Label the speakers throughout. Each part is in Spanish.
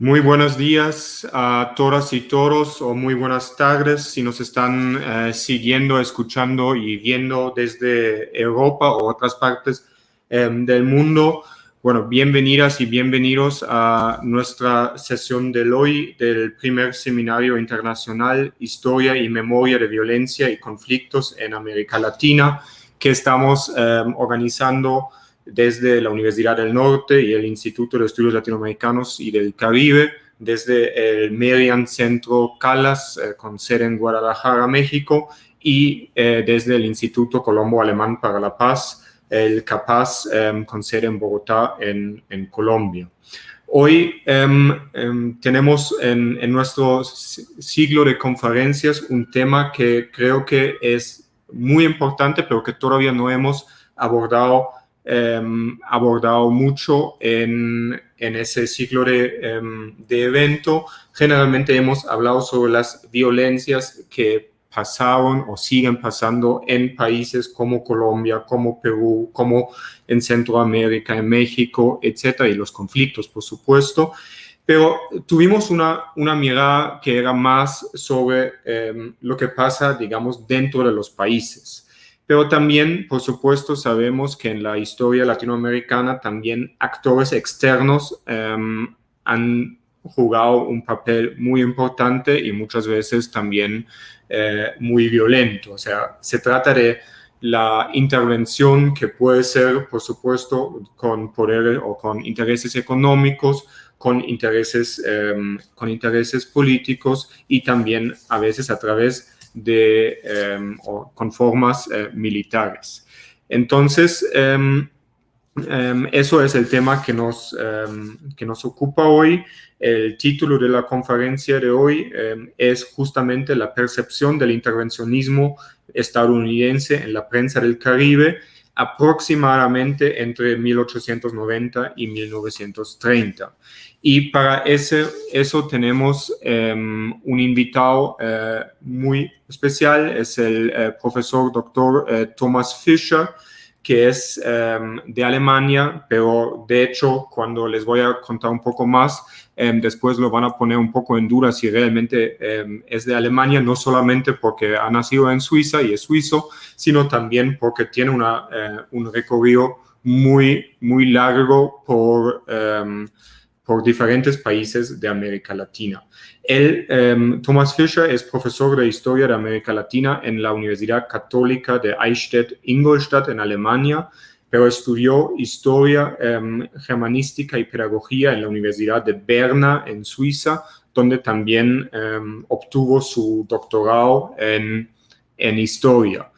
Speaker 1: Muy buenos días a todas y todos, o muy buenas tardes si nos están siguiendo, escuchando y viendo desde Europa o otras partes del mundo. Bueno, bienvenidas y bienvenidos a nuestra sesión de hoy del primer seminario internacional Historia y Memoria de Violencia y Conflictos en América Latina, que estamos organizando desde la Universidad del Norte y el Instituto de Estudios Latinoamericanos y del Caribe, desde el Merian Centro Calas, con sede en Guadalajara, México, y desde el Instituto Colombo Alemán para la Paz, el CAPAZ, con sede en Bogotá, en Colombia. Hoy tenemos en nuestro ciclo de conferencias un tema que creo que es muy importante, pero que todavía no hemos abordado mucho en ese ciclo de evento. Generalmente hemos hablado sobre las violencias que pasaron o siguen pasando en países como Colombia, como Perú, como en Centroamérica, en México, etcétera, y los conflictos, por supuesto. Pero tuvimos una mirada que era más sobre lo que pasa, digamos, dentro de los países. Pero también, por supuesto, sabemos que en la historia latinoamericana también actores externos han jugado un papel muy importante y muchas veces también muy violento. O sea, se trata de la intervención que puede ser, por supuesto, con poder o con intereses económicos, con intereses políticos y también a veces a través de o con formas militares. Entonces, eso es el tema que nos ocupa hoy. El título de la conferencia de hoy es justamente la percepción del intervencionismo estadounidense en la prensa del Caribe, aproximadamente entre 1890 y 1930. Y para eso tenemos un invitado muy especial, es el profesor doctor Thomas Fischer, que es de Alemania, pero de hecho, cuando les voy a contar un poco más, después lo van a poner un poco en duda si realmente es de Alemania, no solamente porque ha nacido en Suiza y es suizo, sino también porque tiene un recorrido muy, muy largo por diferentes países de América Latina. Thomas Fischer es profesor de Historia de América Latina en la Universidad Católica de Eichstätt-Ingolstadt en Alemania, pero estudió Historia, Germanística y Pedagogía en la Universidad de Berna en Suiza, donde también obtuvo su doctorado en Historia.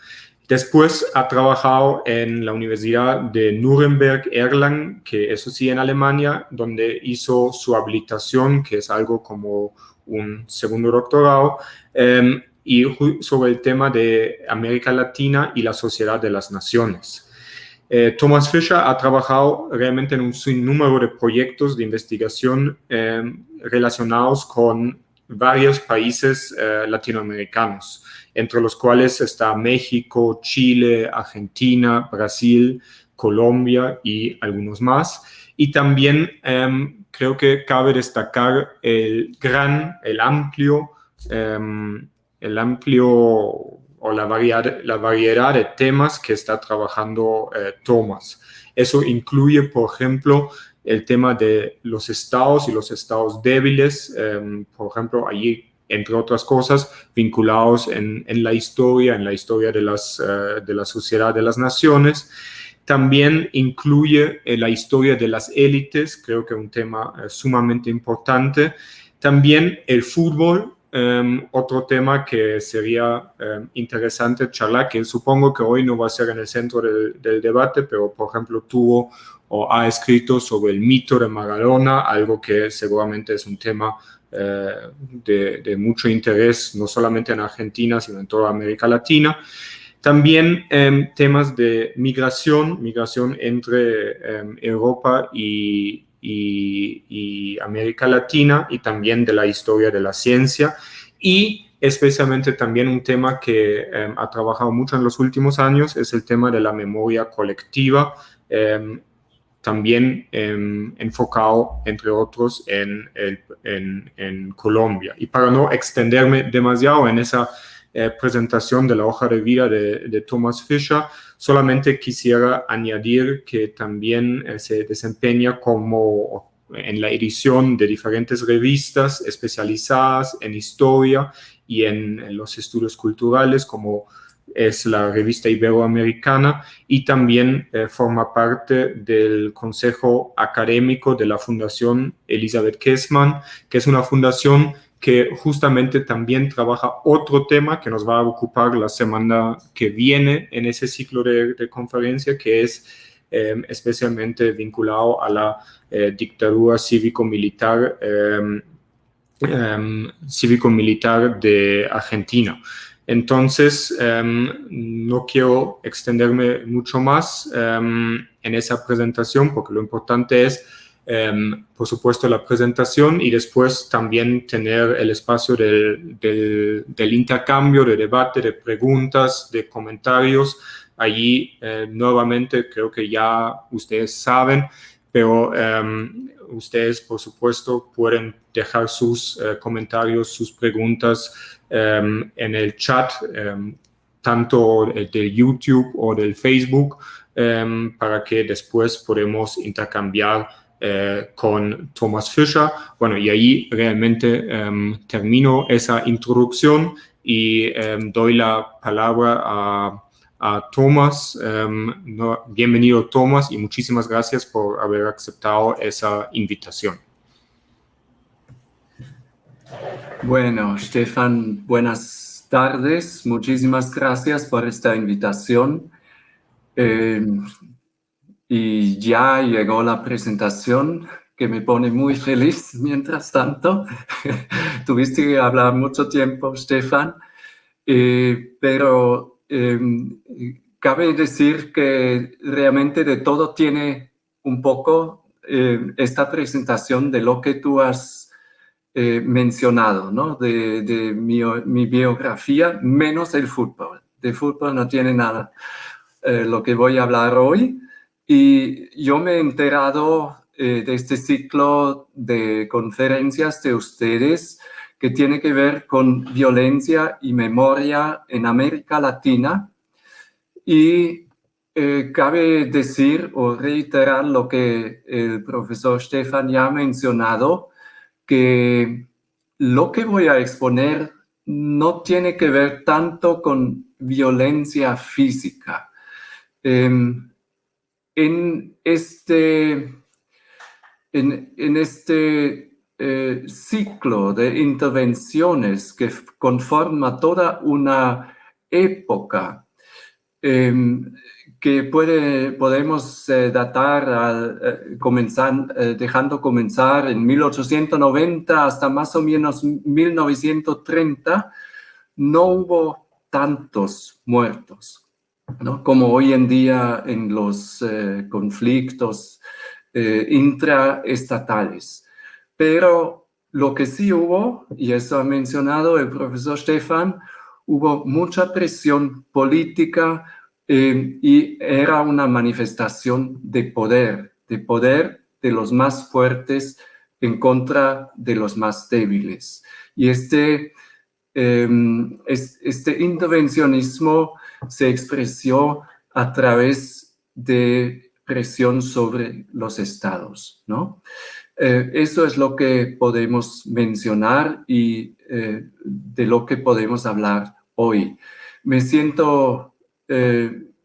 Speaker 1: Después ha trabajado en la Universidad de Nuremberg-Erlangen, que eso sí en Alemania, donde hizo su habilitación, que es algo como un segundo doctorado, y sobre el tema de América Latina y la sociedad de las naciones. Thomas Fischer ha trabajado realmente en un sinnúmero de proyectos de investigación relacionados con varios países latinoamericanos, entre los cuales está México, Chile, Argentina, Brasil, Colombia y algunos más. Y también creo que cabe destacar el amplio o la variedad de temas que está trabajando Thomas. Eso incluye, por ejemplo, el tema de los estados y los estados débiles, por ejemplo, allí, entre otras cosas, vinculados en la historia de la sociedad de las naciones. También incluye la historia de las élites, creo que es un tema sumamente importante. También el fútbol, otro tema que sería interesante charlar, que supongo que hoy no va a ser en el centro del debate, pero por ejemplo tuvo o ha escrito sobre el mito de Maradona, algo que seguramente es un tema de mucho interés, no solamente en Argentina, sino en toda América Latina. También temas de migración entre Europa y América Latina, y también de la historia de la ciencia, y especialmente también un tema que ha trabajado mucho en los últimos años es el tema de la memoria colectiva, también enfocado, entre otros, en Colombia. Y para no extenderme demasiado en esa presentación de la hoja de vida de Thomas Fisher, solamente quisiera añadir que también se desempeña como en la edición de diferentes revistas especializadas en historia y en los estudios culturales, como es la revista Iberoamericana, y también forma parte del consejo académico de la Fundación Elizabeth Kessmann, que es una fundación que justamente también trabaja otro tema que nos va a ocupar la semana que viene en ese ciclo de conferencia, que es especialmente vinculado a la dictadura cívico-militar de Argentina. Entonces, no quiero extenderme mucho más en esa presentación, porque lo importante es, por supuesto, la presentación y después también tener el espacio del intercambio, de debate, de preguntas, de comentarios. Allí, nuevamente, creo que ya ustedes saben, pero ustedes, por supuesto, pueden dejar sus comentarios, sus preguntas en el chat, tanto de YouTube o del Facebook, para que después podamos intercambiar con Thomas Fisher. Bueno, y ahí realmente termino esa introducción y doy la palabra a Thomas. Bienvenido, Thomas, y muchísimas gracias por haber aceptado esa invitación.
Speaker 2: Bueno, Stefan, buenas tardes. Muchísimas gracias por esta invitación. Y ya llegó la presentación, que me pone muy feliz mientras tanto. Tuviste que hablar mucho tiempo, Stefan. Pero cabe decir que realmente de todo tiene un poco esta presentación de lo que tú has mencionado, ¿no? De mi biografía, menos el fútbol. De fútbol no tiene nada lo que voy a hablar hoy. Y yo me he enterado de este ciclo de conferencias de ustedes que tiene que ver con violencia y memoria en América Latina. Y cabe decir o reiterar lo que el profesor Stefan ya ha mencionado, que lo que voy a exponer no tiene que ver tanto con violencia física. En este ciclo de intervenciones que conforma toda una época que podemos datar dejando comenzar en 1890 hasta más o menos 1930, no hubo tantos muertos, ¿no? Como hoy en día en los conflictos intraestatales. Pero lo que sí hubo, y eso ha mencionado el profesor Stefan, hubo mucha presión política y era una manifestación de poder de los más fuertes en contra de los más débiles. Y este intervencionismo se expresó a través de presión sobre los estados, ¿no? Eso es lo que podemos mencionar y de lo que podemos hablar hoy. Me siento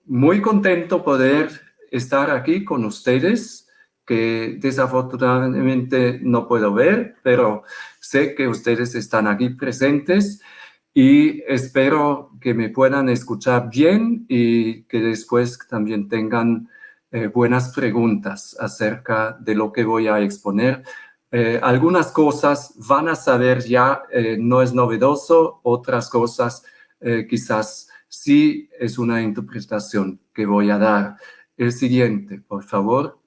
Speaker 2: muy contento poder estar aquí con ustedes, que desafortunadamente no puedo ver, pero sé que ustedes están aquí presentes y espero que me puedan escuchar bien y que después también tengan buenas preguntas acerca de lo que voy a exponer. Algunas cosas van a saber ya, no es novedoso, otras cosas quizás sí es una interpretación que voy a dar. El siguiente, por favor.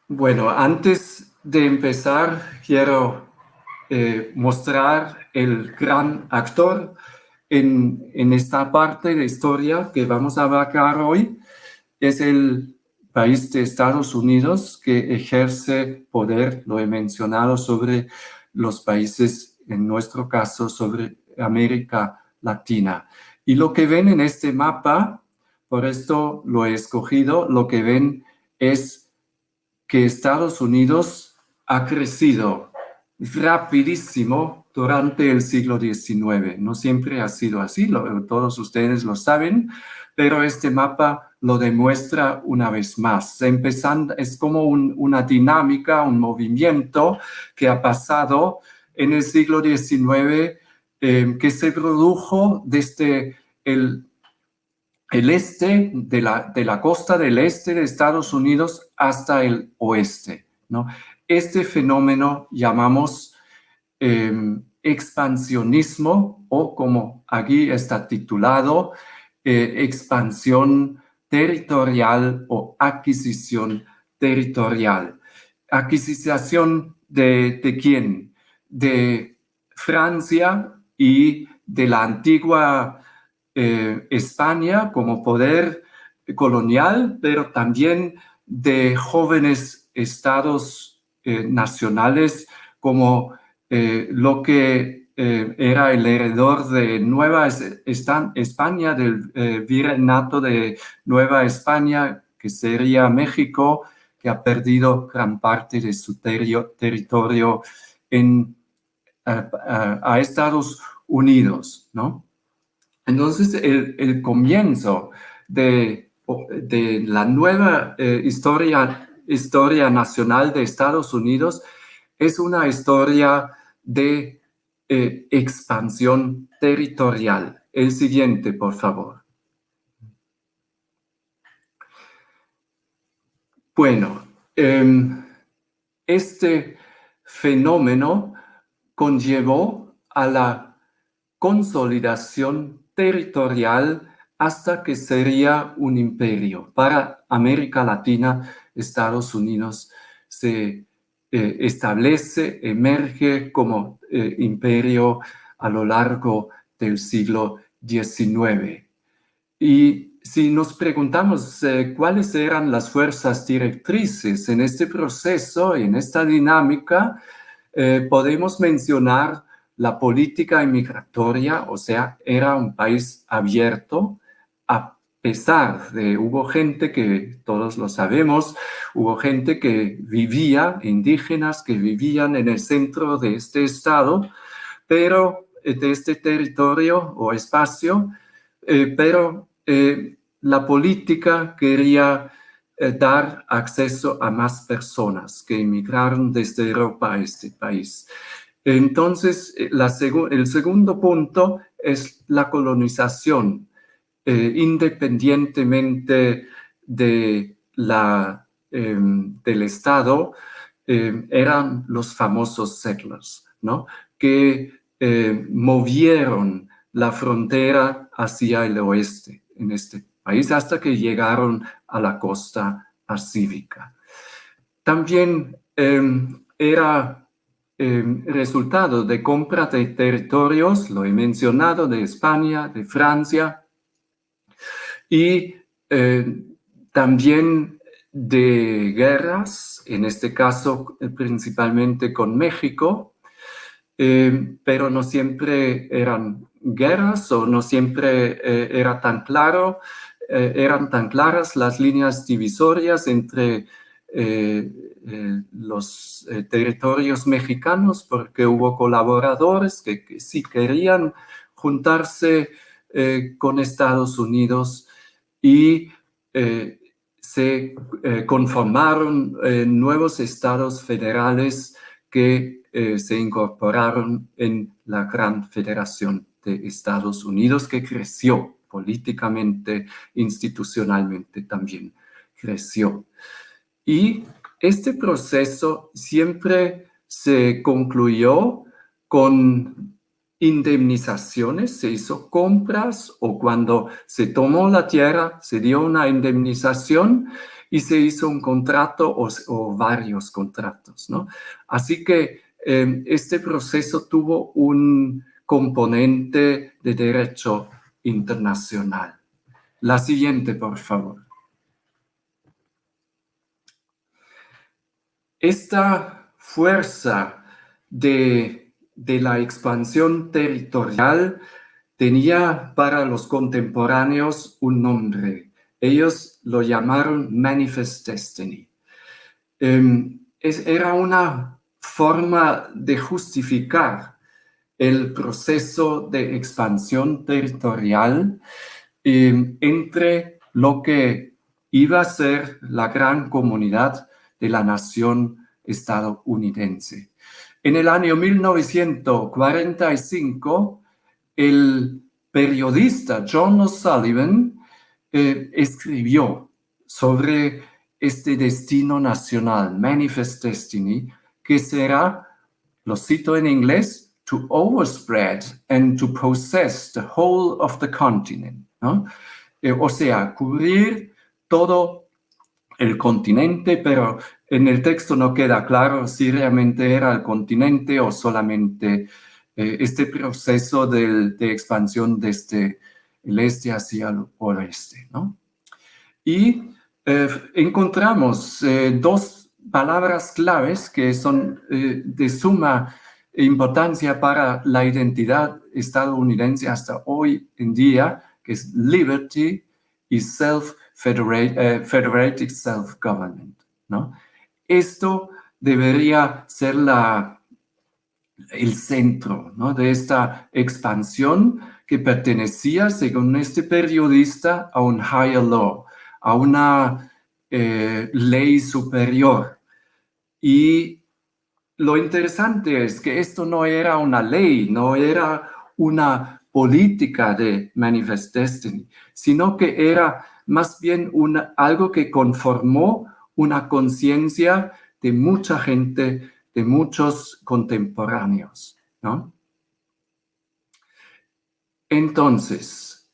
Speaker 2: Bueno, antes de empezar, quiero mostrar el gran actor en esta parte de historia que vamos a abarcar hoy es el país de Estados Unidos que ejerce poder, lo he mencionado, sobre los países, en nuestro caso, sobre América Latina. Y lo que ven en este mapa, por esto lo he escogido, lo que ven es que Estados Unidos ha crecido rapidísimo durante el siglo XIX. No siempre ha sido así, todos ustedes lo saben, pero este mapa lo demuestra una vez más. Empezando, es como una dinámica, un movimiento que ha pasado en el siglo XIX, que se produjo desde el este de la costa del este de Estados Unidos hasta el oeste, ¿no? Este fenómeno llamamos expansionismo, o como aquí está titulado, expansión territorial o adquisición territorial. ¿Adquisición de quién? De Francia y de la antigua España como poder colonial, pero también de jóvenes estados nacionales como lo que era el heredor de Nueva España, del virreinato de Nueva España, que sería México, que ha perdido gran parte de su territorio a Estados Unidos, ¿no? Entonces, el comienzo de la nueva historia nacional de Estados Unidos es una historia de expansión territorial. El siguiente, por favor. Bueno, este fenómeno conllevó a la consolidación territorial hasta que sería un imperio. Para América Latina, Estados Unidos se establece, emerge como imperio a lo largo del siglo XIX. Y si nos preguntamos cuáles eran las fuerzas directrices en este proceso, en esta dinámica, podemos mencionar la política inmigratoria, o sea, era un país abierto, a pesar de, hubo gente que, todos lo sabemos, hubo gente que vivía, indígenas que vivían en el centro de este estado, pero de este territorio o espacio, pero la política quería dar acceso a más personas que emigraron desde Europa a este país. Entonces, el segundo punto es la colonización, independientemente de del Estado, eran los famosos settlers, ¿no? Que movieron la frontera hacia el oeste en este país hasta que llegaron a la costa pacífica. También era resultado de compra de territorios, lo he mencionado, de España, de Francia, y también de guerras, en este caso principalmente con México, pero no siempre eran guerras o no siempre eran tan claras las líneas divisorias entre los territorios mexicanos, porque hubo colaboradores que sí querían juntarse con Estados Unidos y se conformaron nuevos estados federales que se incorporaron en la Gran Federación de Estados Unidos, que creció políticamente, institucionalmente también creció. Y este proceso siempre se concluyó con indemnizaciones, se hizo compras o cuando se tomó la tierra se dio una indemnización y se hizo un contrato o varios contratos, ¿no? Así que este proceso tuvo un componente de derecho internacional. La siguiente, por favor. Esta fuerza de la expansión territorial tenía para los contemporáneos un nombre. Ellos lo llamaron Manifest Destiny. Era una forma de justificar el proceso de expansión territorial entre lo que iba a ser la gran comunidad de la nación estadounidense. En el año 1945, el periodista John O'Sullivan escribió sobre este destino nacional, Manifest Destiny, que será, lo cito en inglés, to overspread and to possess the whole of the continent, ¿no? O sea, cubrir todo el continente, pero en el texto no queda claro si realmente era el continente o solamente este proceso de expansión desde el este hacia el oeste, ¿no? Y encontramos dos palabras claves que son de suma importancia para la identidad estadounidense hasta hoy en día, que es liberty y federated self-government, ¿no? Esto debería ser el centro, ¿no?, de esta expansión que pertenecía, según este periodista, a un higher law, a una ley superior. Y lo interesante es que esto no era una ley, no era una política de Manifest Destiny, sino que era más bien algo que conformó una conciencia de mucha gente, de muchos contemporáneos, ¿no? Entonces,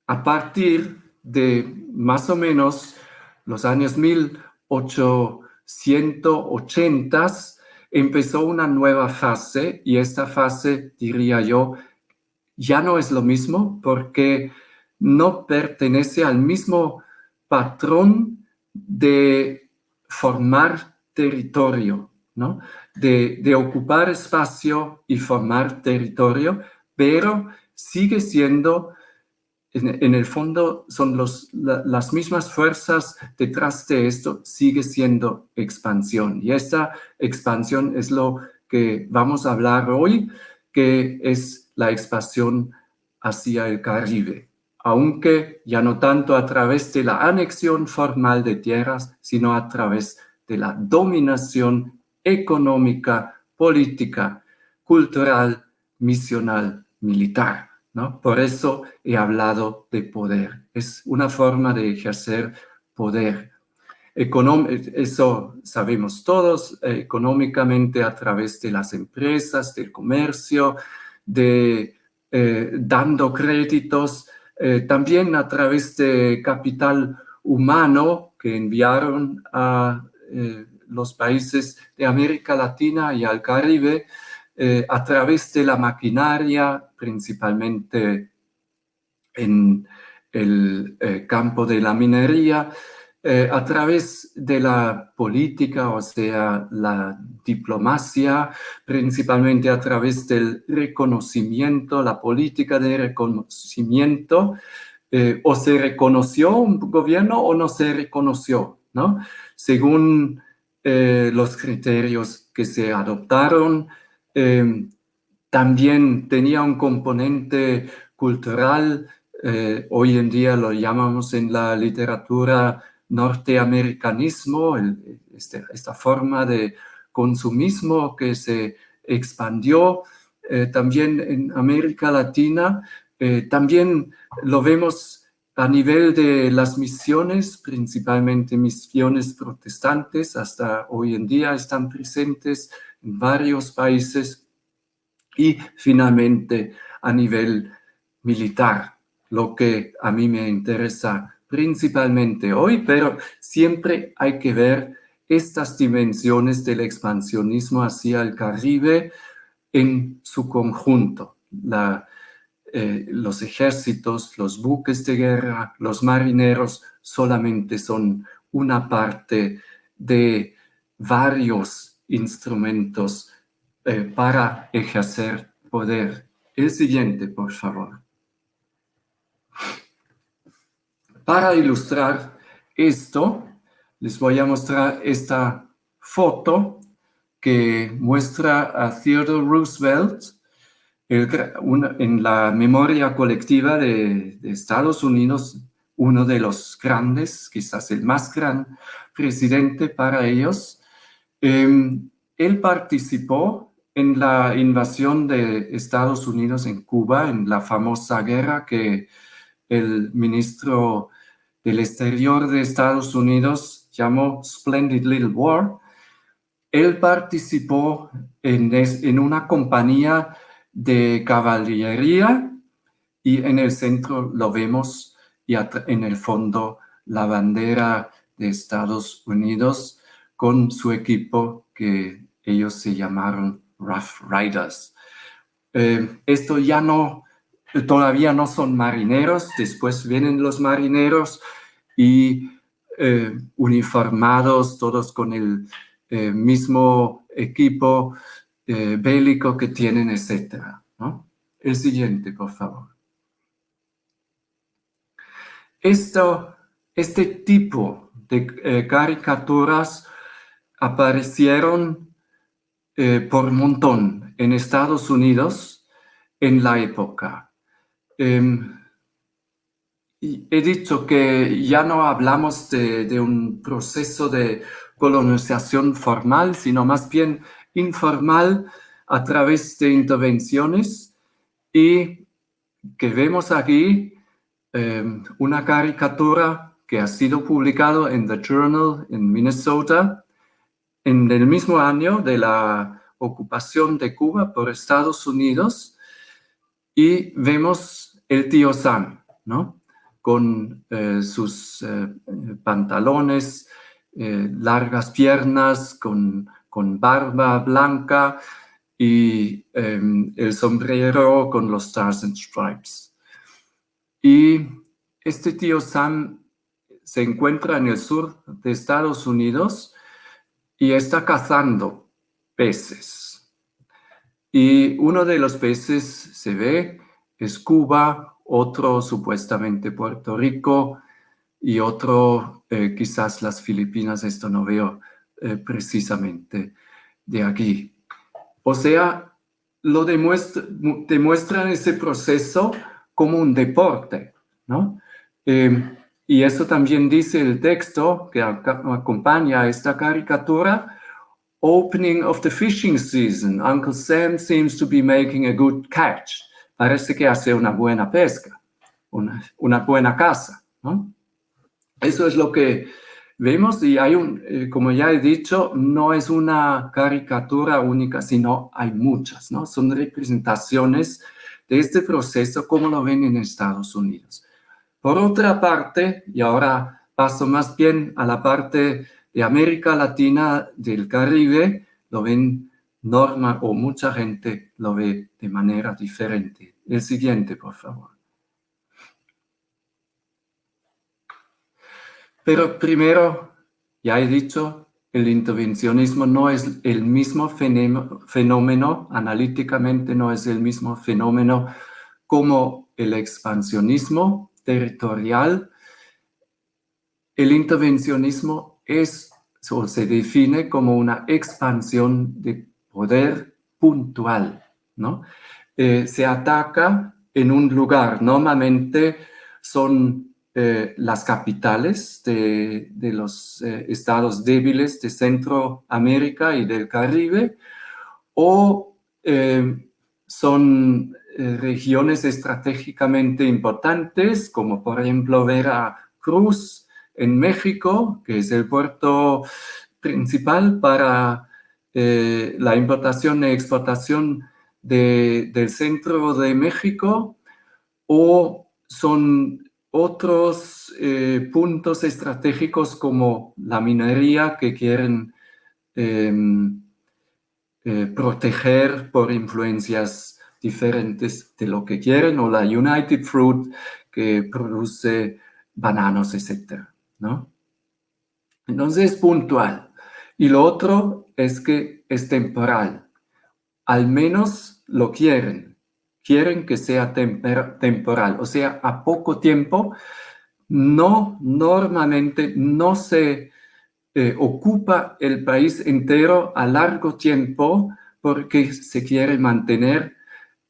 Speaker 2: a partir de más o menos los años 1880, empezó una nueva fase, y esta fase, diría yo, ya no es lo mismo porque no pertenece al mismo patrón de formar territorio, ¿no? De ocupar espacio y formar territorio, pero sigue siendo, en el fondo, son las mismas fuerzas detrás de esto, sigue siendo expansión. Y esta expansión es lo que vamos a hablar hoy, que es la expansión hacia el Caribe, aunque ya no tanto a través de la anexión formal de tierras, sino a través de la dominación económica, política, cultural, misional, militar, ¿no? Por eso he hablado de poder. Es una forma de ejercer poder. Eso sabemos todos, económicamente a través de las empresas, del comercio, dando créditos, también a través de capital humano que enviaron a los países de América Latina y al Caribe, a través de la maquinaria, principalmente en el campo de la minería, a través de la política, o sea, la diplomacia, principalmente a través del reconocimiento, la política de reconocimiento, o se reconoció un gobierno o no se reconoció, ¿no? Según los criterios que se adoptaron. También tenía un componente cultural, hoy en día lo llamamos en la literatura norteamericanismo, esta forma de consumismo que se expandió también en América Latina. También lo vemos a nivel de las misiones, principalmente misiones protestantes, hasta hoy en día están presentes en varios países. Y finalmente a nivel militar, lo que a mí me interesa principalmente hoy, pero siempre hay que ver estas dimensiones del expansionismo hacia el Caribe en su conjunto. Los ejércitos, los buques de guerra, los marineros solamente son una parte de varios instrumentos para ejercer poder. El siguiente, por favor. Para ilustrar esto, les voy a mostrar esta foto que muestra a Theodore Roosevelt en la memoria colectiva de Estados Unidos, uno de los grandes, quizás el más gran presidente para ellos. Él participó en la invasión de Estados Unidos en Cuba, en la famosa guerra que el ministro del Exterior de Estados Unidos llamó Splendid Little War. Él participó en una compañía de caballería y en el centro lo vemos y en el fondo la bandera de Estados Unidos con su equipo que ellos se llamaron Rough Riders. Esto todavía no son marineros, después vienen los marineros y uniformados, todos con el mismo equipo bélico que tienen, etc., ¿no? El siguiente, por favor. Este tipo de caricaturas aparecieron por montón en Estados Unidos en la época. He dicho que ya no hablamos de un proceso de colonización formal, sino más bien informal a través de intervenciones, y que vemos aquí una caricatura que ha sido publicado en The Journal en Minnesota en el mismo año de la ocupación de Cuba por Estados Unidos, y vemos el tío Sam, ¿no? Con sus pantalones, largas piernas, con barba blanca y el sombrero con los Stars and Stripes. Y este tío Sam se encuentra en el sur de Estados Unidos y está cazando peces. Y uno de los peces se ve, es Cuba, otro supuestamente Puerto Rico y otro quizás las Filipinas. Esto no veo precisamente de aquí. O sea, lo demuestran ese proceso como un deporte, ¿no? Y eso también dice el texto que acompaña a esta caricatura. Opening of the fishing season. Uncle Sam seems to be making a good catch. Parece que hace una buena pesca, una buena caza, ¿no? Eso es lo que vemos, y hay como ya he dicho, no es una caricatura única, sino hay muchas, ¿no? Son representaciones de este proceso como lo ven en Estados Unidos. Por otra parte, y ahora paso más bien a la parte de América Latina, del Caribe, lo ven normal, o mucha gente lo ve de manera diferente. El siguiente, por favor. Pero primero, ya he dicho, el intervencionismo no es el mismo fenómeno, analíticamente no es el mismo fenómeno como el expansionismo territorial. El intervencionismo se define como una expansión de poder puntual, ¿no? Se ataca en un lugar, normalmente son las capitales de los estados débiles de Centroamérica y del Caribe, o son regiones estratégicamente importantes, como por ejemplo Veracruz en México, que es el puerto principal para la importación e exportación del centro de México, o son otros puntos estratégicos como la minería que quieren proteger por influencias diferentes de lo que quieren, o la United Fruit que produce bananos, etc., ¿no? Entonces es puntual. Y lo otro es que es temporal. Al menos lo quieren. Quieren que sea temporal, o sea, a poco tiempo. Normalmente no se ocupa el país entero a largo tiempo porque se quiere mantener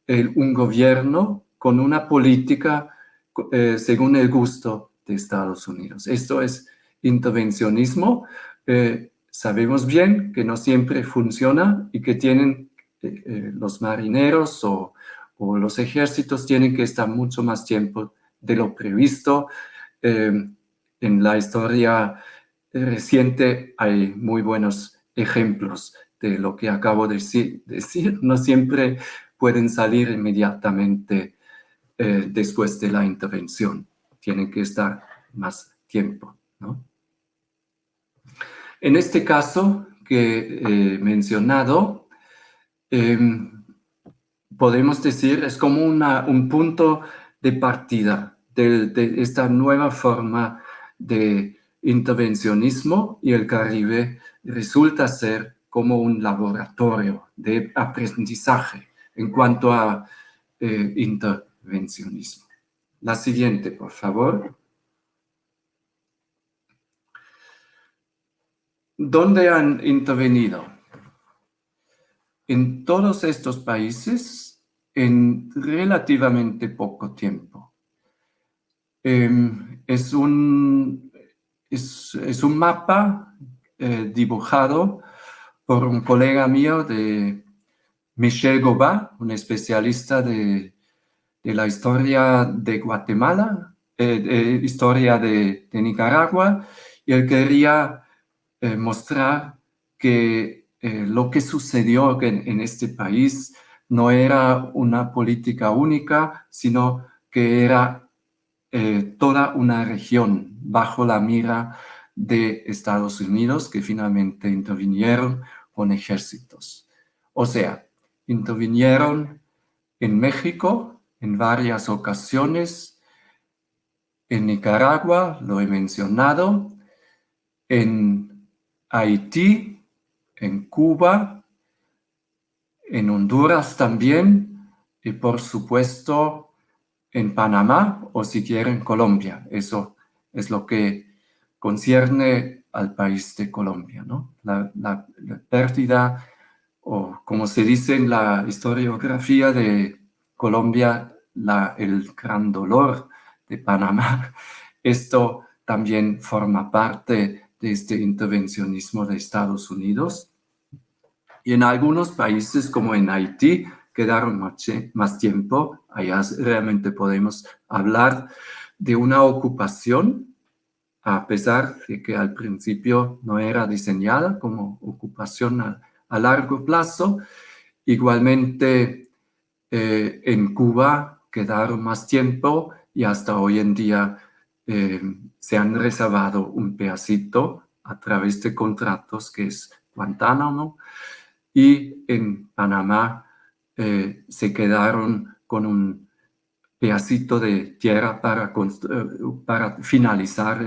Speaker 2: un gobierno con una política según el gusto de Estados Unidos. Esto es intervencionismo. Sabemos bien que no siempre funciona y que tienen los marineros o los ejércitos tienen que estar mucho más tiempo de lo previsto. En la historia reciente hay muy buenos ejemplos de lo que acabo de decir. No siempre pueden salir inmediatamente después de la intervención. Tienen que estar más tiempo, ¿no? En este caso que he mencionado, podemos decir, es como un punto de partida de esta nueva forma de intervencionismo, y el Caribe resulta ser como un laboratorio de aprendizaje en cuanto a intervencionismo. La siguiente, por favor. ¿Dónde han intervenido? En todos estos países en relativamente poco tiempo. Es un mapa dibujado por un colega mío, de Michel Goba, un especialista de la historia de Guatemala, historia de Nicaragua, y él quería mostrar que lo que sucedió en este país no era una política única, sino que era toda una región bajo la mira de Estados Unidos, que finalmente intervinieron con ejércitos. O sea, intervinieron en México en varias ocasiones, en Nicaragua, lo he mencionado, en Haití, en Cuba, en Honduras también, y por supuesto en Panamá, o si quieren Colombia. Eso es lo que concierne al país de Colombia, ¿no? La pérdida, o como se dice en la historiografía de Colombia, el gran dolor de Panamá. Esto también forma parte de este intervencionismo de Estados Unidos. Y en algunos países, como en Haití, quedaron más tiempo. Allá realmente podemos hablar de una ocupación, a pesar de que al principio no era diseñada como ocupación a largo plazo. Igualmente, en Cuba quedaron más tiempo, y hasta hoy en día se han reservado un pedacito a través de contratos, que es Guantánamo. Y en Panamá se quedaron con un pedacito de tierra para finalizar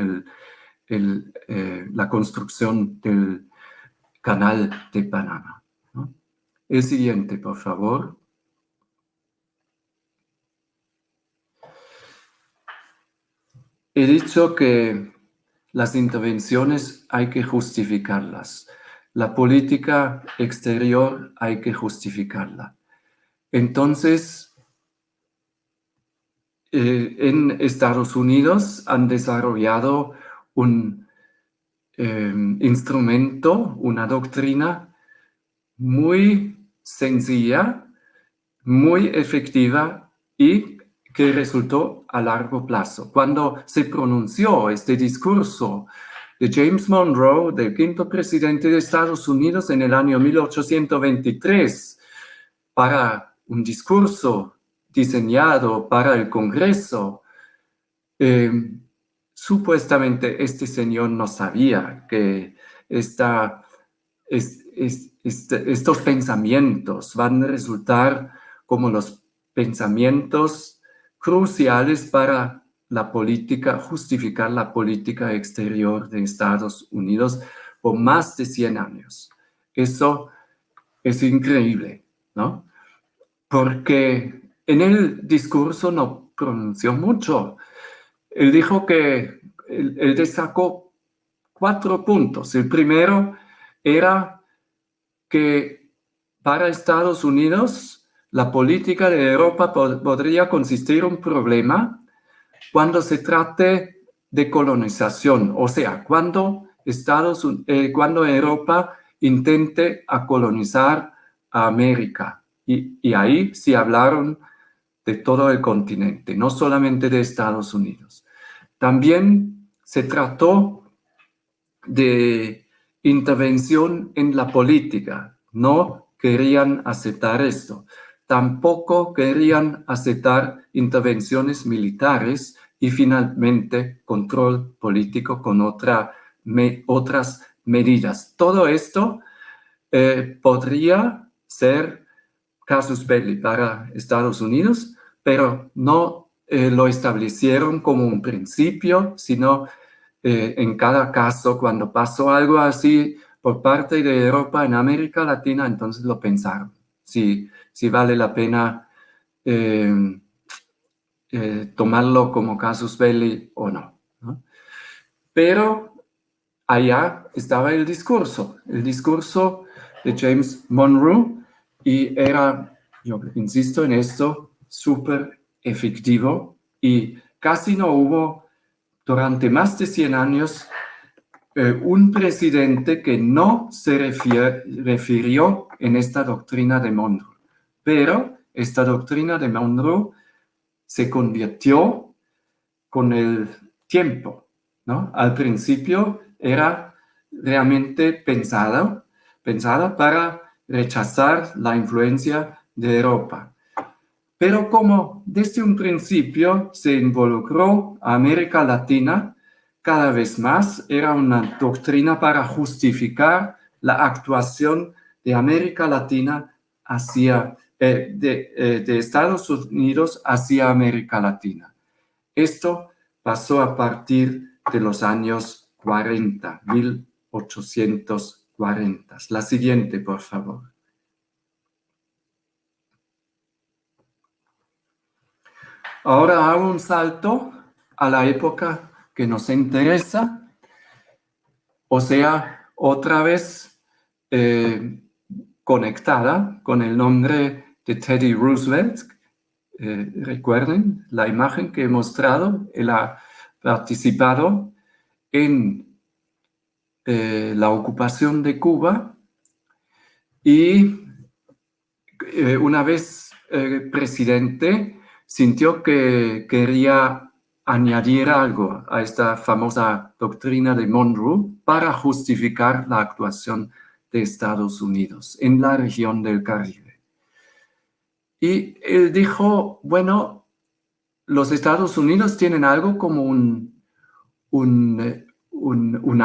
Speaker 2: la construcción del canal de Panamá, ¿no? El siguiente, por favor. He dicho que las intervenciones hay que justificarlas. La política exterior hay que justificarla. Entonces, en Estados Unidos han desarrollado un instrumento, una doctrina muy sencilla, muy efectiva y que resultó a largo plazo. Cuando se pronunció este discurso de James Monroe, del quinto presidente de Estados Unidos, en el año 1823, para un discurso diseñado para el Congreso, supuestamente este señor no sabía que estos pensamientos van a resultar como los pensamientos cruciales para la política, justificar la política exterior de Estados Unidos por más de 100 años. Eso es increíble, ¿no? Porque en el discurso no pronunció mucho. Él dijo que él destacó 4 puntos. El primero era que para Estados Unidos la política de Europa podría consistir en un problema cuando se trate de colonización, o sea, cuando Europa intente colonizar a América. Y ahí sí hablaron de todo el continente, no solamente de Estados Unidos. También se trató de intervención en la política. No querían aceptar esto. Tampoco querían aceptar intervenciones militares y finalmente control político con otras medidas. Todo esto podría ser casus belli para Estados Unidos, pero no lo establecieron como un principio, sino en cada caso, cuando pasó algo así por parte de Europa en América Latina, entonces lo pensaron, si vale la pena tomarlo como casus belli o no, ¿no? Pero allá estaba el discurso de James Monroe, y era, yo insisto en esto, súper efectivo, y casi no hubo durante más de 100 años un presidente que no se refirió en esta doctrina de Monroe. Pero esta doctrina de Monroe se convirtió con el tiempo, ¿no? Al principio era realmente pensada para rechazar la influencia de Europa. Pero como desde un principio se involucró a América Latina, cada vez más era una doctrina para justificar la actuación de América Latina hacia, de Estados Unidos hacia América Latina. Esto pasó a partir de los años 40, 1840. La siguiente, por favor. Ahora hago un salto a la época que nos interesa, o sea, otra vez conectada con el nombre de Teddy Roosevelt. Recuerden la imagen que he mostrado. Él ha participado en la ocupación de Cuba y una vez presidente sintió que quería añadir algo a esta famosa doctrina de Monroe para justificar la actuación de Estados Unidos en la región del Caribe. Y él dijo, bueno, los Estados Unidos tienen algo como una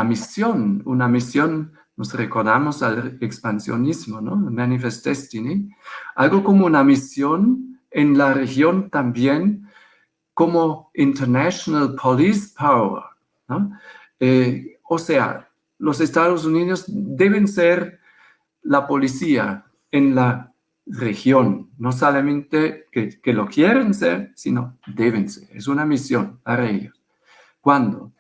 Speaker 2: misión, nos recordamos al expansionismo, ¿no? Manifest Destiny, algo como una misión en la región también como International Police Power, ¿no? O sea, los Estados Unidos deben ser la policía en la región, no solamente que lo quieren ser, sino deben ser. Es una misión para ellos. Cuando,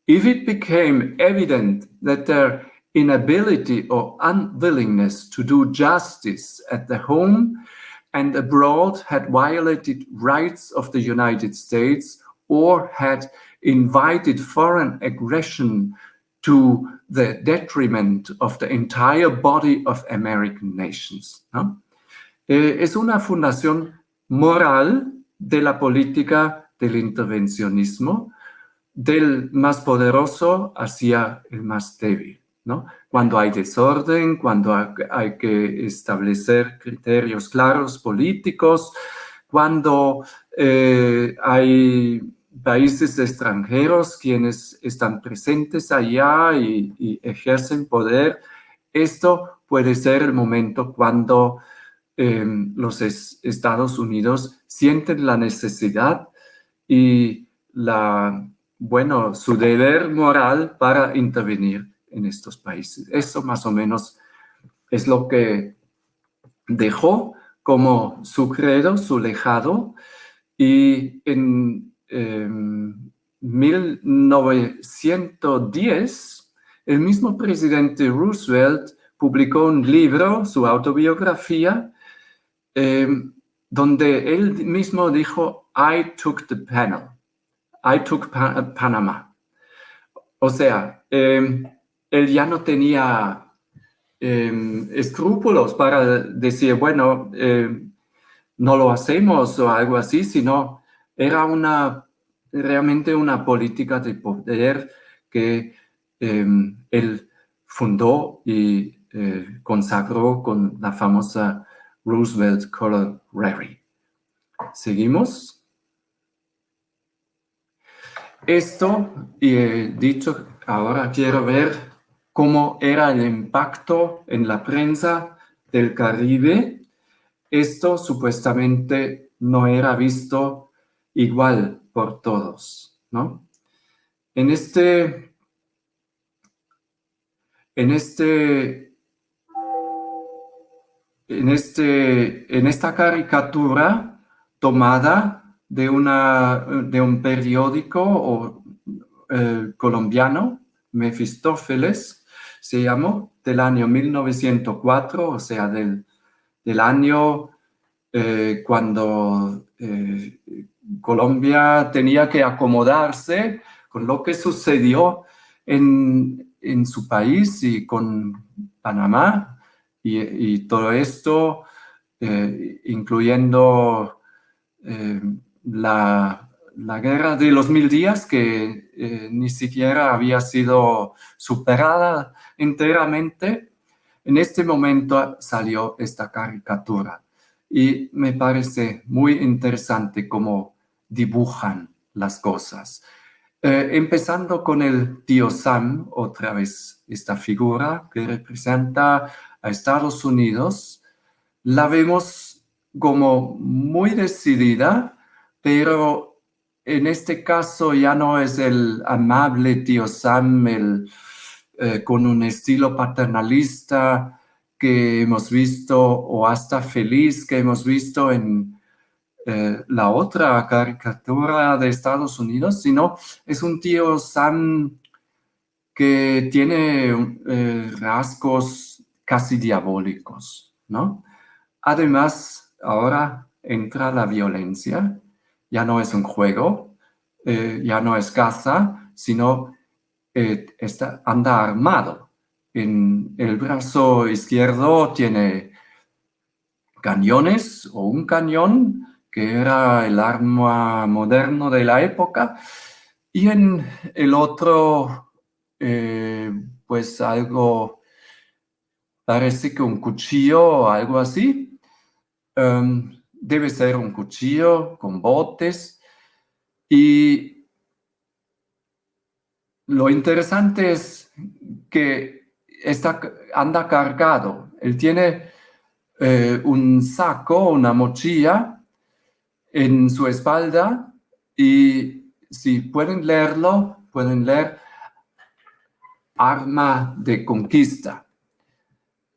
Speaker 2: if it became evident that their inability or unwillingness to do justice at the home and abroad had violated rights of the United States or had invited foreign aggression to the detriment of the entire body of American nations, ¿no? Es una fundación moral de la política del intervencionismo, del más poderoso hacia el más débil, ¿no? Cuando hay desorden, cuando hay que establecer criterios claros políticos, cuando hay países extranjeros quienes están presentes allá y ejercen poder, esto puede ser el momento cuando los Estados Unidos sienten la necesidad y su deber moral para intervenir en estos países. Eso más o menos es lo que dejó como su credo, su legado, y en 1910, el mismo presidente Roosevelt publicó un libro, su autobiografía, donde él mismo dijo, I took the panel, I took Panama. O sea, él ya no tenía escrúpulos para decir, bueno, no lo hacemos o algo así, sino era realmente una política de poder que él fundó y consagró con la famosa Roosevelt Color Rary. ¿Seguimos? Esto, y he dicho, ahora quiero ver cómo era el impacto en la prensa del Caribe. Esto supuestamente no era visto igual por todos, ¿no? En esta caricatura tomada de un periódico colombiano, Mefistófeles, se llamó, del año 1904, o sea, del año cuando Colombia tenía que acomodarse con lo que sucedió en su país y con Panamá y todo esto, incluyendo la guerra de los 1000 días que ni siquiera había sido superada enteramente. En este momento salió esta caricatura y me parece muy interesante cómo dibujan las cosas. Empezando con el tío Sam, otra vez esta figura que representa a Estados Unidos, la vemos como muy decidida, pero en este caso ya no es el amable tío Sam, con un estilo paternalista que hemos visto, o hasta feliz que hemos visto en la otra caricatura de Estados Unidos, sino es un tío Sam que tiene rasgos casi diabólicos, ¿no? Además, ahora entra la violencia, ya no es un juego, ya no es caza, sino anda armado. En el brazo izquierdo tiene cañones o un cañón, que era el arma moderno de la época, y en el otro, pues algo, parece que un cuchillo o algo así. Debe ser un cuchillo con botes, y lo interesante es que anda cargado. Él tiene un saco, una mochila en su espalda, y si pueden leerlo, pueden leer arma de conquista.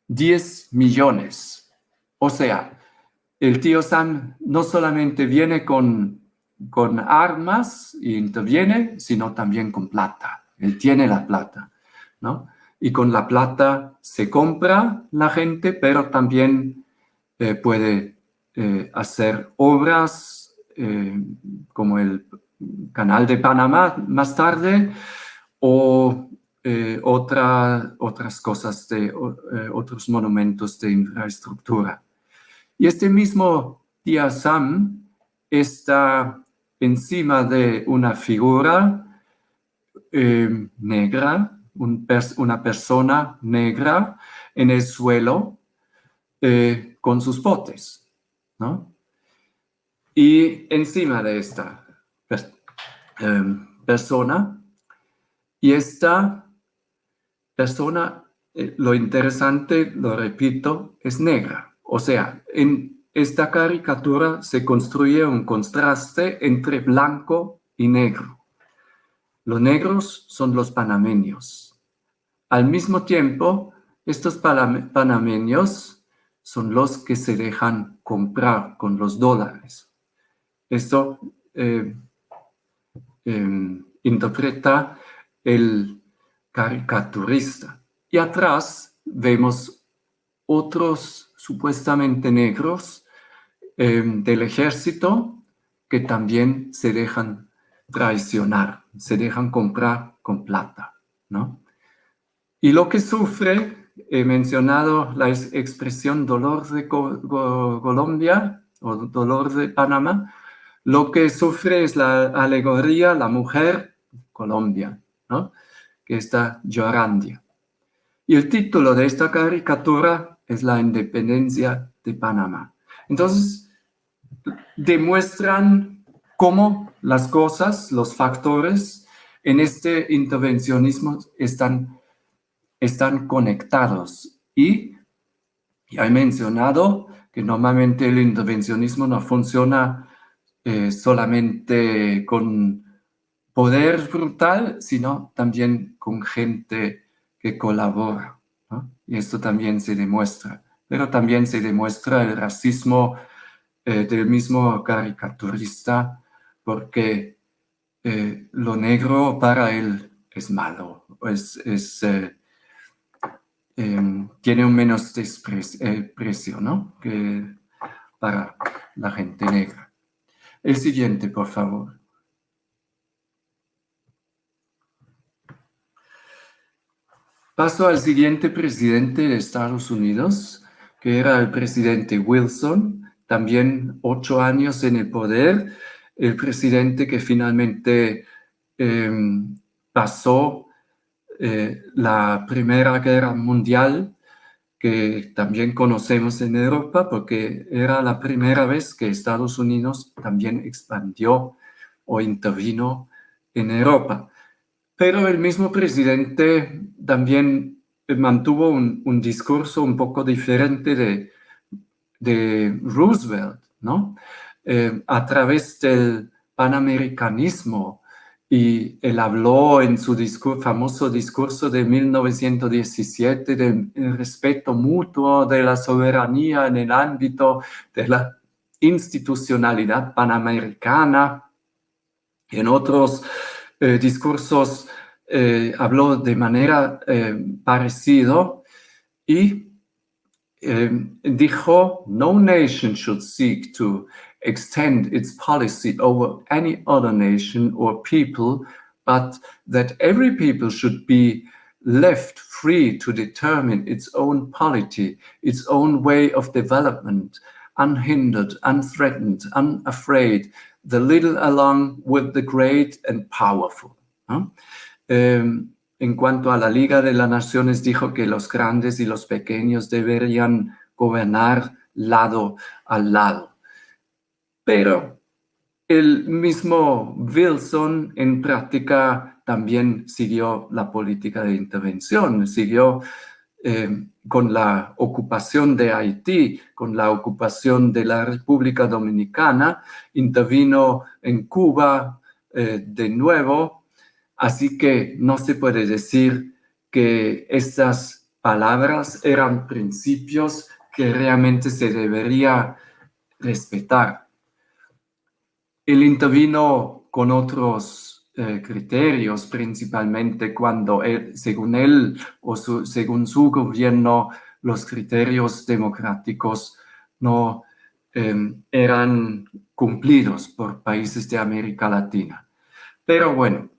Speaker 2: 10 millones. O sea, el tío Sam no solamente viene con armas y interviene, sino también con plata. Él tiene la plata, ¿no? Y con la plata se compra la gente, pero también puede hacer obras como el Canal de Panamá más tarde, o otras cosas, otros monumentos de infraestructura. Y este mismo tío Sam está encima de una figura negra, una persona negra en el suelo con sus botes, ¿no? Y encima de esta persona, y esta persona lo interesante, lo repito, es negra. O sea, en esta caricatura se construye un contraste entre blanco y negro. Los negros son los panameños. Al mismo tiempo, estos panameños son los que se dejan comprar con los dólares. Esto interpreta el caricaturista. Y atrás vemos otros supuestamente negros del ejército que también se dejan traicionar, se dejan comprar con plata, ¿no? Y lo que sufre, he mencionado la expresión dolor de Colombia o dolor de Panamá, lo que sufre es la alegoría, la mujer, Colombia, ¿no? Que está llorando. Y el título de esta caricatura es La independencia de Panamá. Entonces, demuestran cómo las cosas, los factores en este intervencionismo están conectados. Y ya he mencionado que normalmente el intervencionismo no funciona solamente con poder brutal, sino también con gente que colabora, ¿no? Y esto también se demuestra. Pero también se demuestra el racismo del mismo caricaturista, porque lo negro para él es malo, tiene un menos precio, ¿no? Que para la gente negra. El siguiente, por favor. Paso al siguiente presidente de Estados Unidos, que era el presidente Wilson, también 8 años en el poder, el presidente que finalmente pasó la Primera Guerra Mundial, que también conocemos en Europa, porque era la primera vez que Estados Unidos también expandió o intervino en Europa. Pero el mismo presidente también mantuvo un discurso un poco diferente de Roosevelt, ¿no? A través del panamericanismo, y él habló en su famoso discurso de 1917 del respeto mutuo, de la soberanía en el ámbito de la institucionalidad panamericana. En otros discursos habló de manera parecida y dijo, no nation should seek to extend its policy over any other nation or people, but that every people should be left free to determine its own polity, its own way of development, unhindered, unthreatened, unafraid, the little along with the great and powerful, ¿no? En cuanto a la Liga de las Naciones, dijo que los grandes y los pequeños deberían gobernar lado a lado. Pero el mismo Wilson en práctica también siguió la política de intervención, siguió con la ocupación de Haití, con la ocupación de la República Dominicana, intervino en Cuba de nuevo. Así que no se puede decir que estas palabras eran principios que realmente se debería respetar. Él intervino con otros criterios, principalmente cuando según él o según su gobierno, los criterios democráticos no eran cumplidos por países de América Latina. Pero bueno,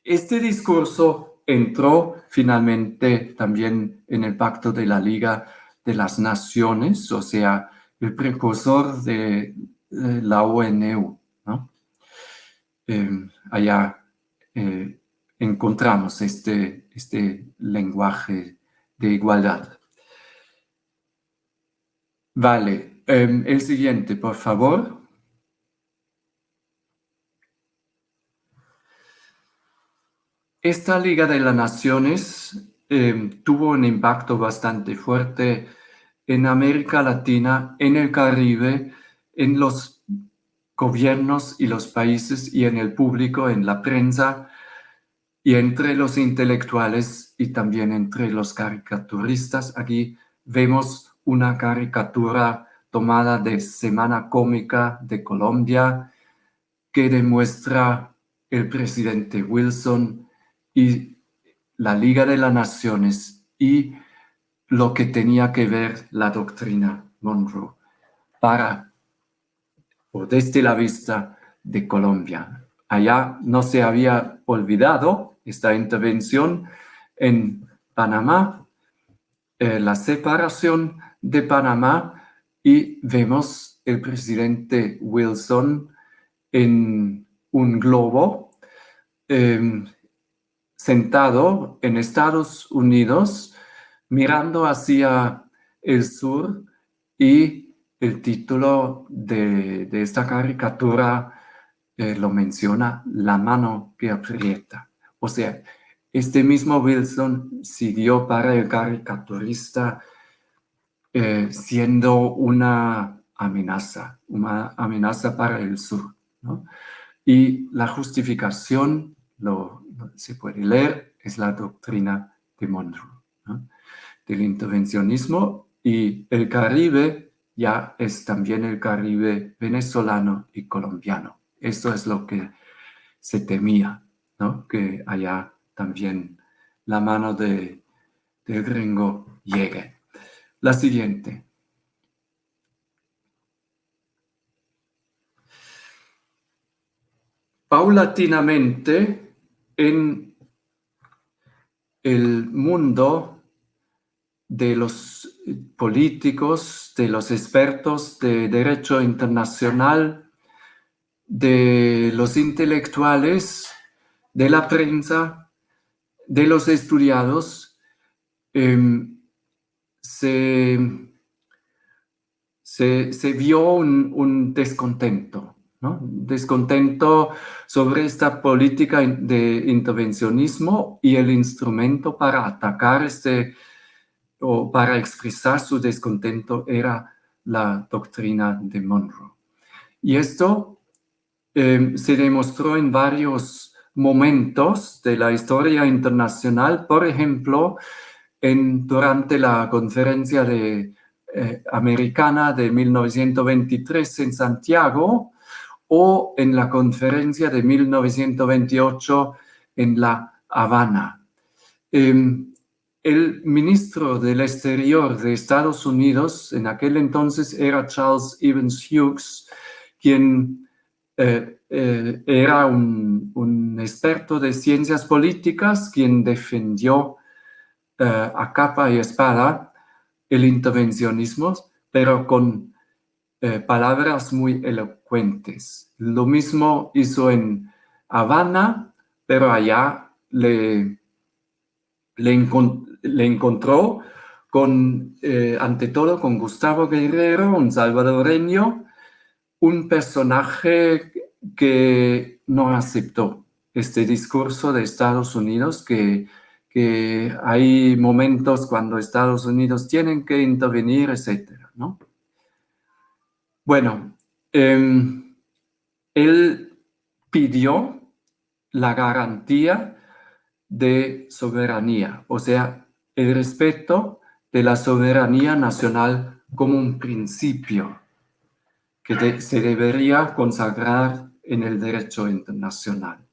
Speaker 2: este discurso entró finalmente también en el Pacto de la Liga de las Naciones, o sea, el precursor de la ONU, ¿no? Allá encontramos este lenguaje de igualdad. Vale, el siguiente, por favor. Esta Liga de las Naciones tuvo un impacto bastante fuerte en América Latina, en el Caribe, en los gobiernos y los países y en el público, en la prensa y entre los intelectuales y también entre los caricaturistas. Aquí vemos una caricatura tomada de Semana Cómica de Colombia que demuestra el presidente Wilson y la Liga de las Naciones y lo que tenía que ver la doctrina Monroe para o desde la vista de Colombia. Allá no se había olvidado esta intervención en Panamá, la separación de Panamá, y vemos el presidente Wilson en un globo sentado en Estados Unidos mirando hacia el sur, y el título de esta caricatura lo menciona: La mano que aprieta. O sea, este mismo Wilson siguió para el caricaturista siendo una amenaza para el sur, ¿no? Y la justificación, se puede leer, es la doctrina de Monroe, ¿no? Del intervencionismo, y el Caribe ya es también el Caribe venezolano y colombiano. Esto es lo que se temía, ¿no? Que allá también la mano del gringo llegue. La siguiente. Paulatinamente, en el mundo de los políticos, de los expertos de derecho internacional, de los intelectuales, de la prensa, de los estudiados, se vio un descontento, ¿no? Descontento sobre esta política de intervencionismo, y el instrumento para atacar o para expresar su descontento era la doctrina de Monroe. Y esto se demostró en varios momentos de la historia internacional. Por ejemplo, durante la conferencia americana de 1923 en Santiago, o en la conferencia de 1928 en La Habana. El ministro del Exterior de Estados Unidos en aquel entonces era Charles Evans Hughes, quien era un experto de ciencias políticas, quien defendió a capa y espada el intervencionismo, pero con palabras muy elocuentes. Lo mismo hizo en Habana, pero allá le encontró ante todo con Gustavo Guerrero, un salvadoreño, un personaje que no aceptó este discurso de Estados Unidos, que hay momentos cuando Estados Unidos tienen que intervenir, etcétera, ¿no? Bueno, él pidió la garantía de soberanía, o sea, el respeto de la soberanía nacional como un principio que se debería consagrar en el derecho internacional.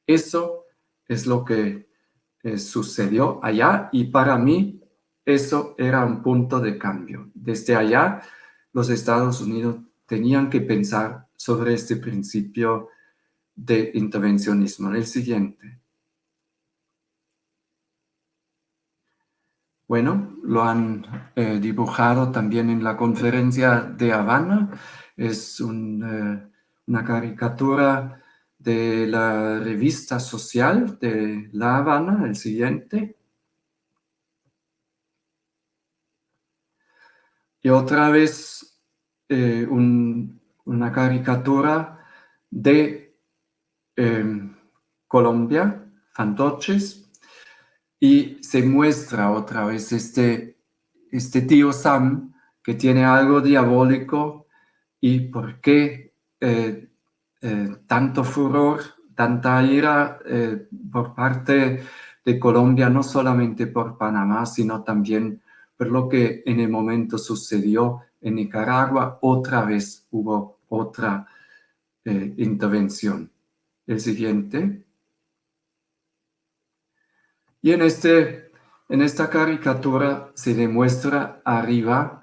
Speaker 2: Eso es lo que sucedió allá, y para mí eso era un punto de cambio. Desde allá, los Estados Unidos tenían que pensar sobre este principio de intervencionismo. El siguiente. Bueno, lo han dibujado también en la conferencia de Habana. Es una caricatura de la revista social de La Habana. El siguiente. Y otra vez una caricatura de Colombia, fantoches, y se muestra otra vez este tío Sam que tiene algo diabólico y por qué tanto furor, tanta ira por parte de Colombia, no solamente por Panamá, sino también por lo que en el momento sucedió en Nicaragua. Otra vez hubo otra intervención. El siguiente. Y en esta caricatura se demuestra arriba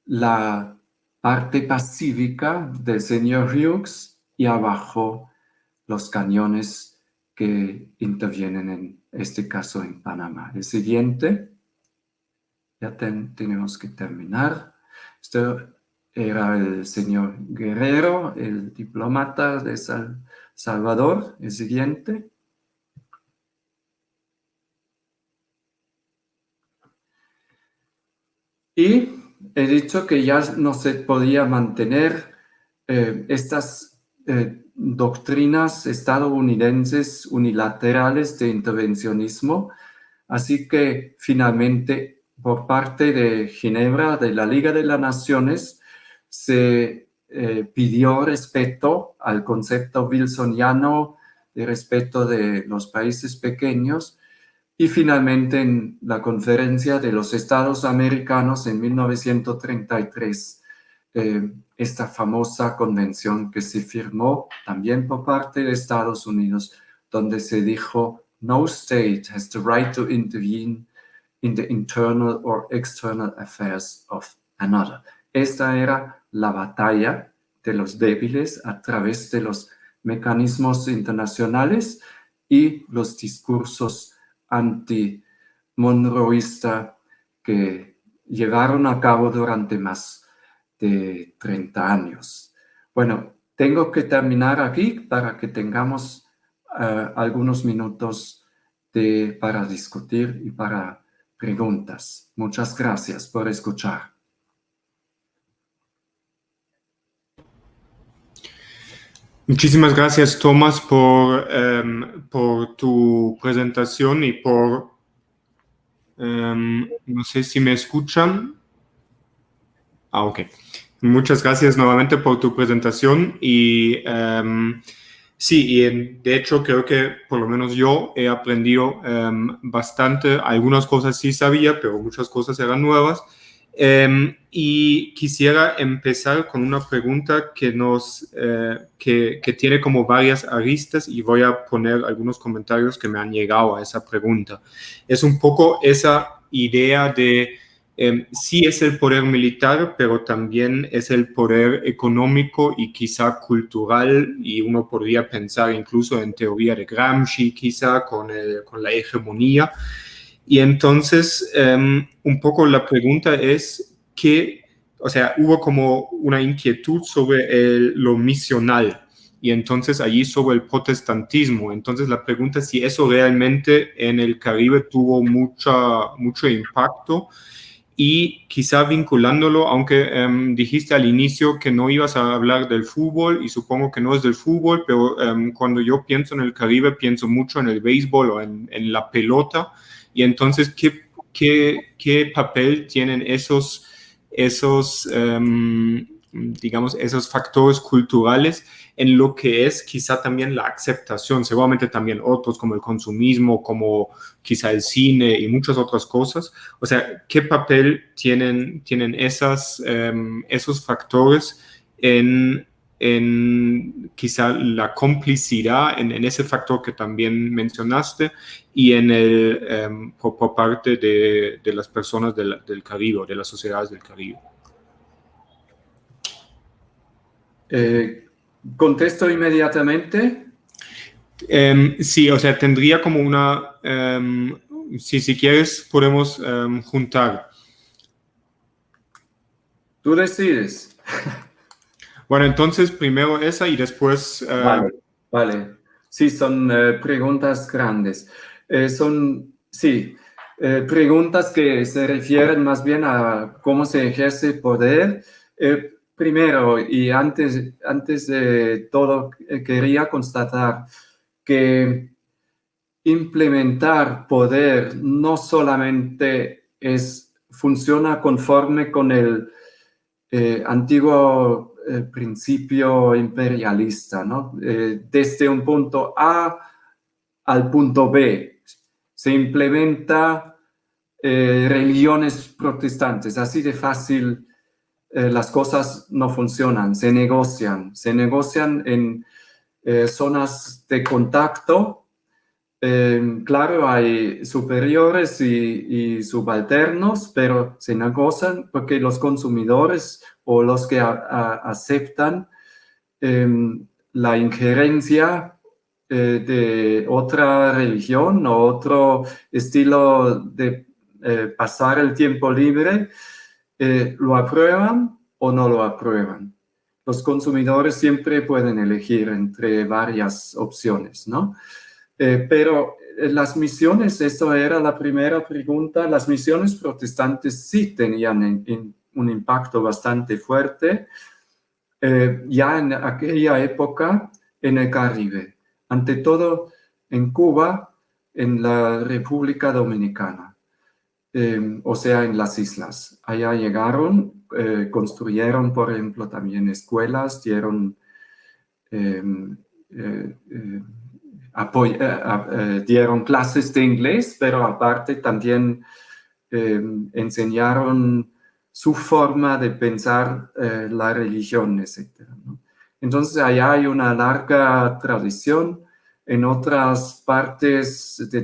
Speaker 2: la parte pacífica del señor Hughes y abajo los cañones que intervienen en este caso en Panamá. El siguiente, ya tenemos que terminar. Esto era el señor Guerrero, el diplomata de Salvador. El siguiente. Y he dicho que ya no se podía mantener estas doctrinas estadounidenses unilaterales de intervencionismo, así que finalmente por parte de Ginebra, de la Liga de las Naciones, se pidió respeto al concepto wilsoniano de respeto de los países pequeños. Y finalmente en la Conferencia de los Estados Americanos en 1933, esta famosa convención que se firmó también por parte de Estados Unidos, donde se dijo, no state has the right to intervene in the internal or external affairs of another. Esta era la batalla de los débiles a través de los mecanismos internacionales y los discursos anti-monroísta que llevaron a cabo durante más de 30 años. Bueno, tengo que terminar aquí para que tengamos algunos minutos para discutir y para preguntas. Muchas gracias por escuchar.
Speaker 1: Muchísimas gracias, Tomás, por tu presentación y por, no sé si me escuchan. Ok. Muchas gracias nuevamente por tu presentación y sí, de hecho creo que por lo menos yo he aprendido bastante. Algunas cosas sí sabía, pero muchas cosas eran nuevas. Y quisiera empezar con una pregunta que tiene como varias aristas y voy a poner algunos comentarios que me han llegado a esa pregunta. Es un poco esa idea de sí es el poder militar, pero también es el poder económico y quizá cultural, y uno podría pensar incluso en teoría de Gramsci, quizá con la hegemonía. Y entonces, un poco la pregunta es o sea, hubo como una inquietud sobre lo misional y entonces allí sobre el protestantismo. Entonces la pregunta es si eso realmente en el Caribe tuvo mucho impacto y quizá vinculándolo, aunque dijiste al inicio que no ibas a hablar del fútbol y supongo que no es del fútbol, pero cuando yo pienso en el Caribe pienso mucho en el béisbol o en la pelota. Y entonces, ¿qué papel tienen digamos, esos factores culturales en lo que es quizá también la aceptación? Seguramente también otros como el consumismo, como quizá el cine y muchas otras cosas. O sea, ¿qué papel tienen esos factores en quizá la complicidad, en ese factor que también mencionaste, y por parte de las personas del Caribe, de las sociedades del Caribe?
Speaker 2: ¿Contesto inmediatamente?
Speaker 1: Sí, o sea, tendría como una... si quieres, podemos juntar.
Speaker 2: Tú decides.
Speaker 1: Bueno, entonces primero esa y después...
Speaker 2: Vale. Sí, son preguntas grandes. Preguntas que se refieren más bien a cómo se ejerce poder. Primero, y antes de todo, quería constatar que implementar poder no solamente funciona conforme con el antiguo principio imperialista, ¿no? Desde un punto A al punto B se implementa religiones protestantes, así de fácil. Las cosas no funcionan, se negocian en zonas de contacto. Claro, hay superiores y subalternos, pero se negocian porque los consumidores o los que aceptan la injerencia de otra religión o otro estilo de pasar el tiempo libre, lo aprueban o no lo aprueban. Los consumidores siempre pueden elegir entre varias opciones, ¿no? Pero las misiones, eso era la primera pregunta, las misiones protestantes sí tenían un impacto bastante fuerte ya en aquella época en el Caribe, ante todo en Cuba, en la República Dominicana, o sea, en las islas. Allá llegaron, construyeron, por ejemplo, también escuelas, dieron dieron clases de inglés, pero aparte también enseñaron su forma de pensar la religión, etc., ¿no? Entonces, allá hay una larga tradición. En otras partes de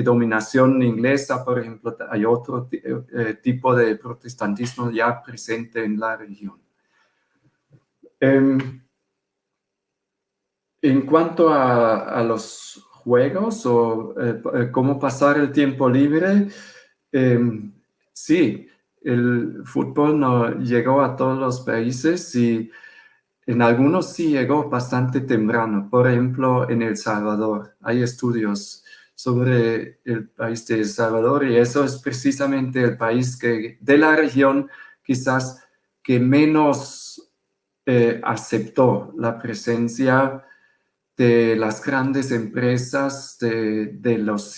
Speaker 2: dominación inglesa, por ejemplo, hay otro tipo de protestantismo ya presente en la región. En cuanto a los juegos o cómo pasar el tiempo libre, sí, el fútbol no llegó a todos los países y en algunos sí llegó bastante temprano. Por ejemplo, en El Salvador hay estudios sobre el país de El Salvador y eso es precisamente el país de la región quizás que menos aceptó la presencia de las grandes empresas, de los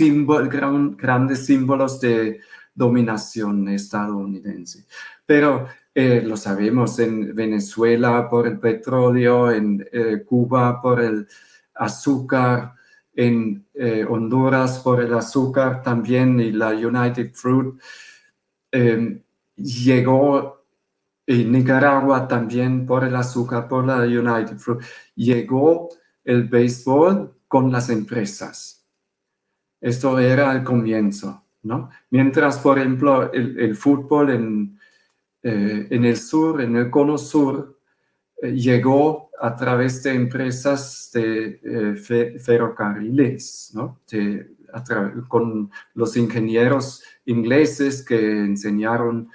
Speaker 2: grandes símbolos de dominación estadounidense. Pero lo sabemos en Venezuela por el petróleo, en Cuba por el azúcar, en Honduras por el azúcar también y la United Fruit. Llegó en Nicaragua también por el azúcar, por la United Fruit. Llegó el béisbol con las empresas. Esto era el comienzo, ¿no? Mientras, por ejemplo, el fútbol en el sur, en el cono sur, llegó a través de empresas de ferrocarriles, ¿no? Con los ingenieros ingleses que enseñaron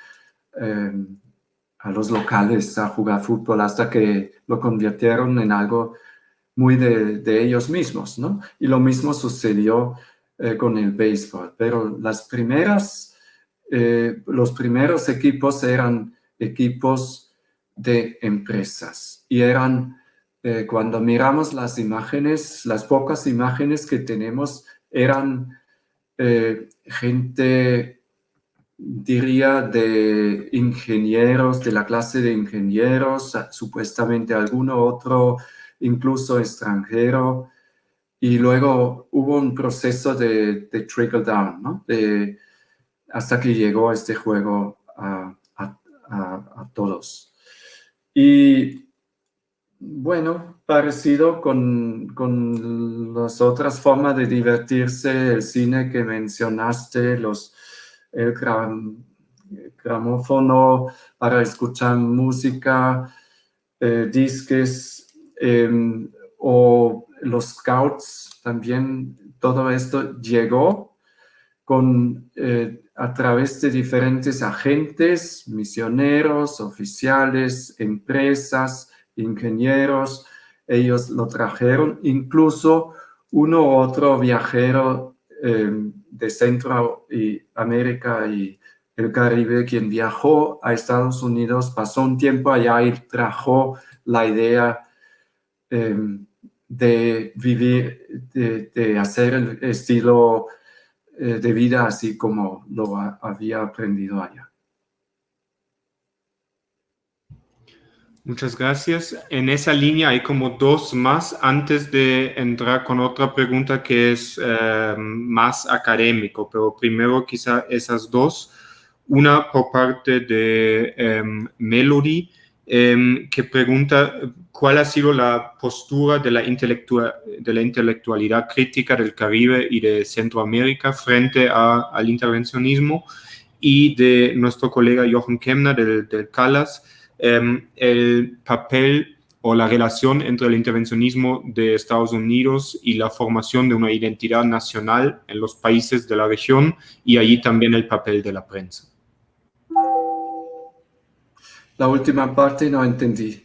Speaker 2: a los locales a jugar fútbol hasta que lo convirtieron en algo muy de ellos mismos, ¿no? Y lo mismo sucedió con el béisbol, pero los primeros equipos eran equipos de empresas y eran, cuando miramos las imágenes, las pocas imágenes que tenemos, eran gente, diría, de ingenieros, de la clase de ingenieros, supuestamente alguno otro incluso extranjero, y luego hubo un proceso de trickle down, ¿no? Hasta que llegó este juego a todos. Y bueno, parecido con las otras formas de divertirse, el cine que mencionaste, el gramófono para escuchar música, disques, o los scouts también, todo esto llegó a través de diferentes agentes, misioneros, oficiales, empresas, ingenieros. Ellos lo trajeron, incluso uno u otro viajero de Centroamérica y el Caribe, quien viajó a Estados Unidos, pasó un tiempo allá y trajo la idea de vivir, de hacer el estilo de vida así como lo había aprendido allá.
Speaker 1: Muchas gracias. En esa línea hay como dos más antes de entrar con otra pregunta que es más académico, pero primero quizá esas dos. Una por parte de Melody, que pregunta cuál ha sido la postura de la intelectualidad crítica del Caribe y de Centroamérica frente al intervencionismo, y de nuestro colega Jochen Kemner del CALAS, el papel o la relación entre el intervencionismo de Estados Unidos y la formación de una identidad nacional en los países de la región, y allí también el papel de la prensa.
Speaker 2: La última parte no entendí.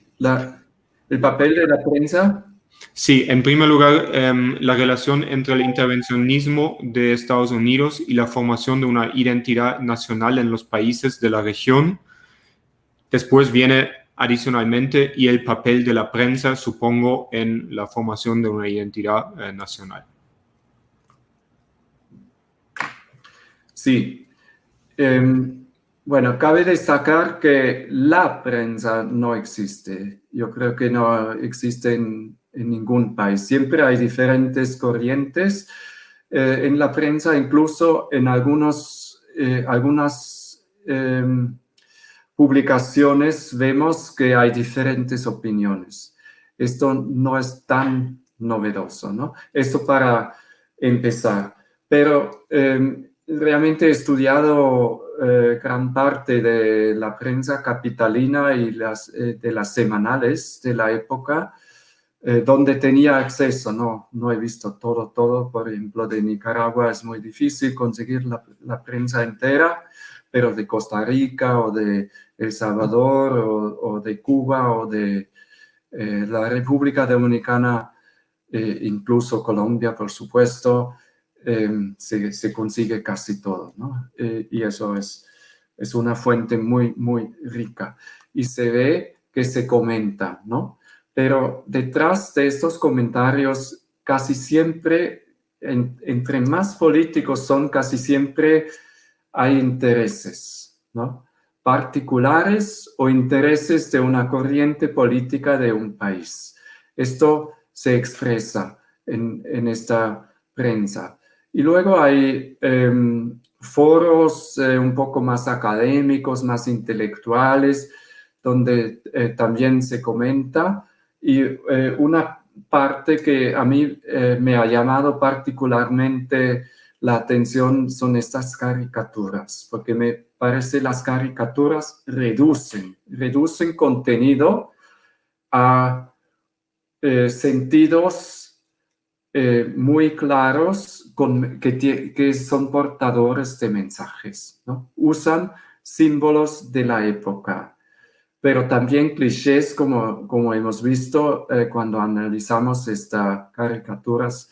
Speaker 2: ¿El papel de la prensa?
Speaker 1: Sí, en primer lugar, la relación entre el intervencionismo de Estados Unidos y la formación de una identidad nacional en los países de la región. Después viene adicionalmente y el papel de la prensa, supongo, en la formación de una identidad nacional.
Speaker 2: Sí. Bueno, cabe destacar que la prensa no existe. Yo creo que no existe en ningún país. Siempre hay diferentes corrientes en la prensa, incluso en algunas publicaciones vemos que hay diferentes opiniones. Esto no es tan novedoso, ¿no? Esto para empezar. Pero realmente he estudiado gran parte de la prensa capitalina y de las semanales de la época, donde tenía acceso. No he visto todo. Por ejemplo, de Nicaragua es muy difícil conseguir la prensa entera, pero de Costa Rica o de El Salvador o de Cuba o de la República Dominicana, incluso Colombia, por supuesto, se consigue casi todo, ¿no? Y eso es una fuente muy, muy rica. Y se ve que se comenta, ¿no? Pero detrás de estos comentarios, casi siempre, entre más políticos son, casi siempre hay intereses, ¿no? Particulares o intereses de una corriente política de un país. Esto se expresa en esta prensa. Y luego hay foros un poco más académicos, más intelectuales, donde también se comenta. Y una parte que a mí me ha llamado particularmente la atención son estas caricaturas, porque me parece las caricaturas reducen contenido a sentidos muy claros que son portadores de mensajes, ¿no? Usan símbolos de la época, pero también clichés como hemos visto cuando analizamos estas caricaturas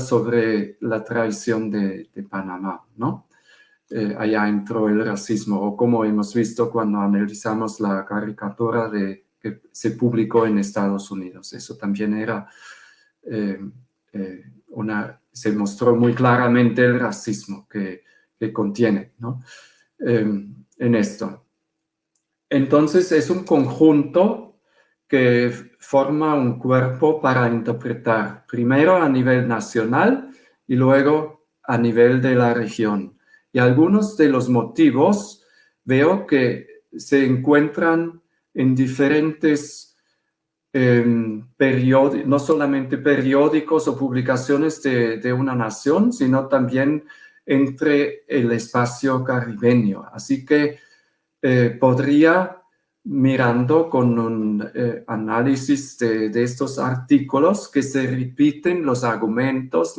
Speaker 2: sobre la traición de Panamá, ¿no? Allá entró el racismo, o como hemos visto cuando analizamos la caricatura que se publicó en Estados Unidos. Eso también era se mostró muy claramente el racismo que contiene, ¿no? En esto. Entonces es un conjunto que forma un cuerpo para interpretar, primero a nivel nacional y luego a nivel de la región. Y algunos de los motivos veo que se encuentran en diferentes no solamente periódicos o publicaciones de una nación, sino también entre el espacio caribeño. Así que podría, mirando con un análisis de estos artículos, que se repiten los argumentos,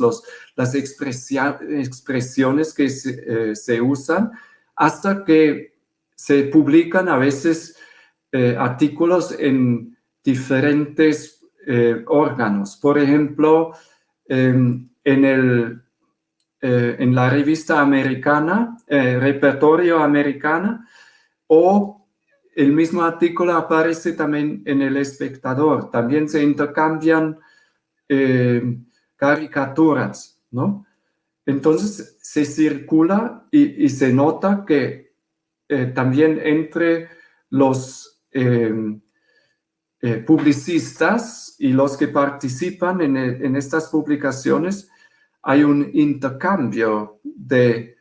Speaker 2: las expresiones que se usan, hasta que se publican a veces artículos en diferentes órganos. Por ejemplo, en la revista americana, Repertorio Americana, o el mismo artículo aparece también en El Espectador. También se intercambian caricaturas, ¿no? Entonces se circula y se nota que también entre los publicistas y los que participan en estas publicaciones hay un intercambio de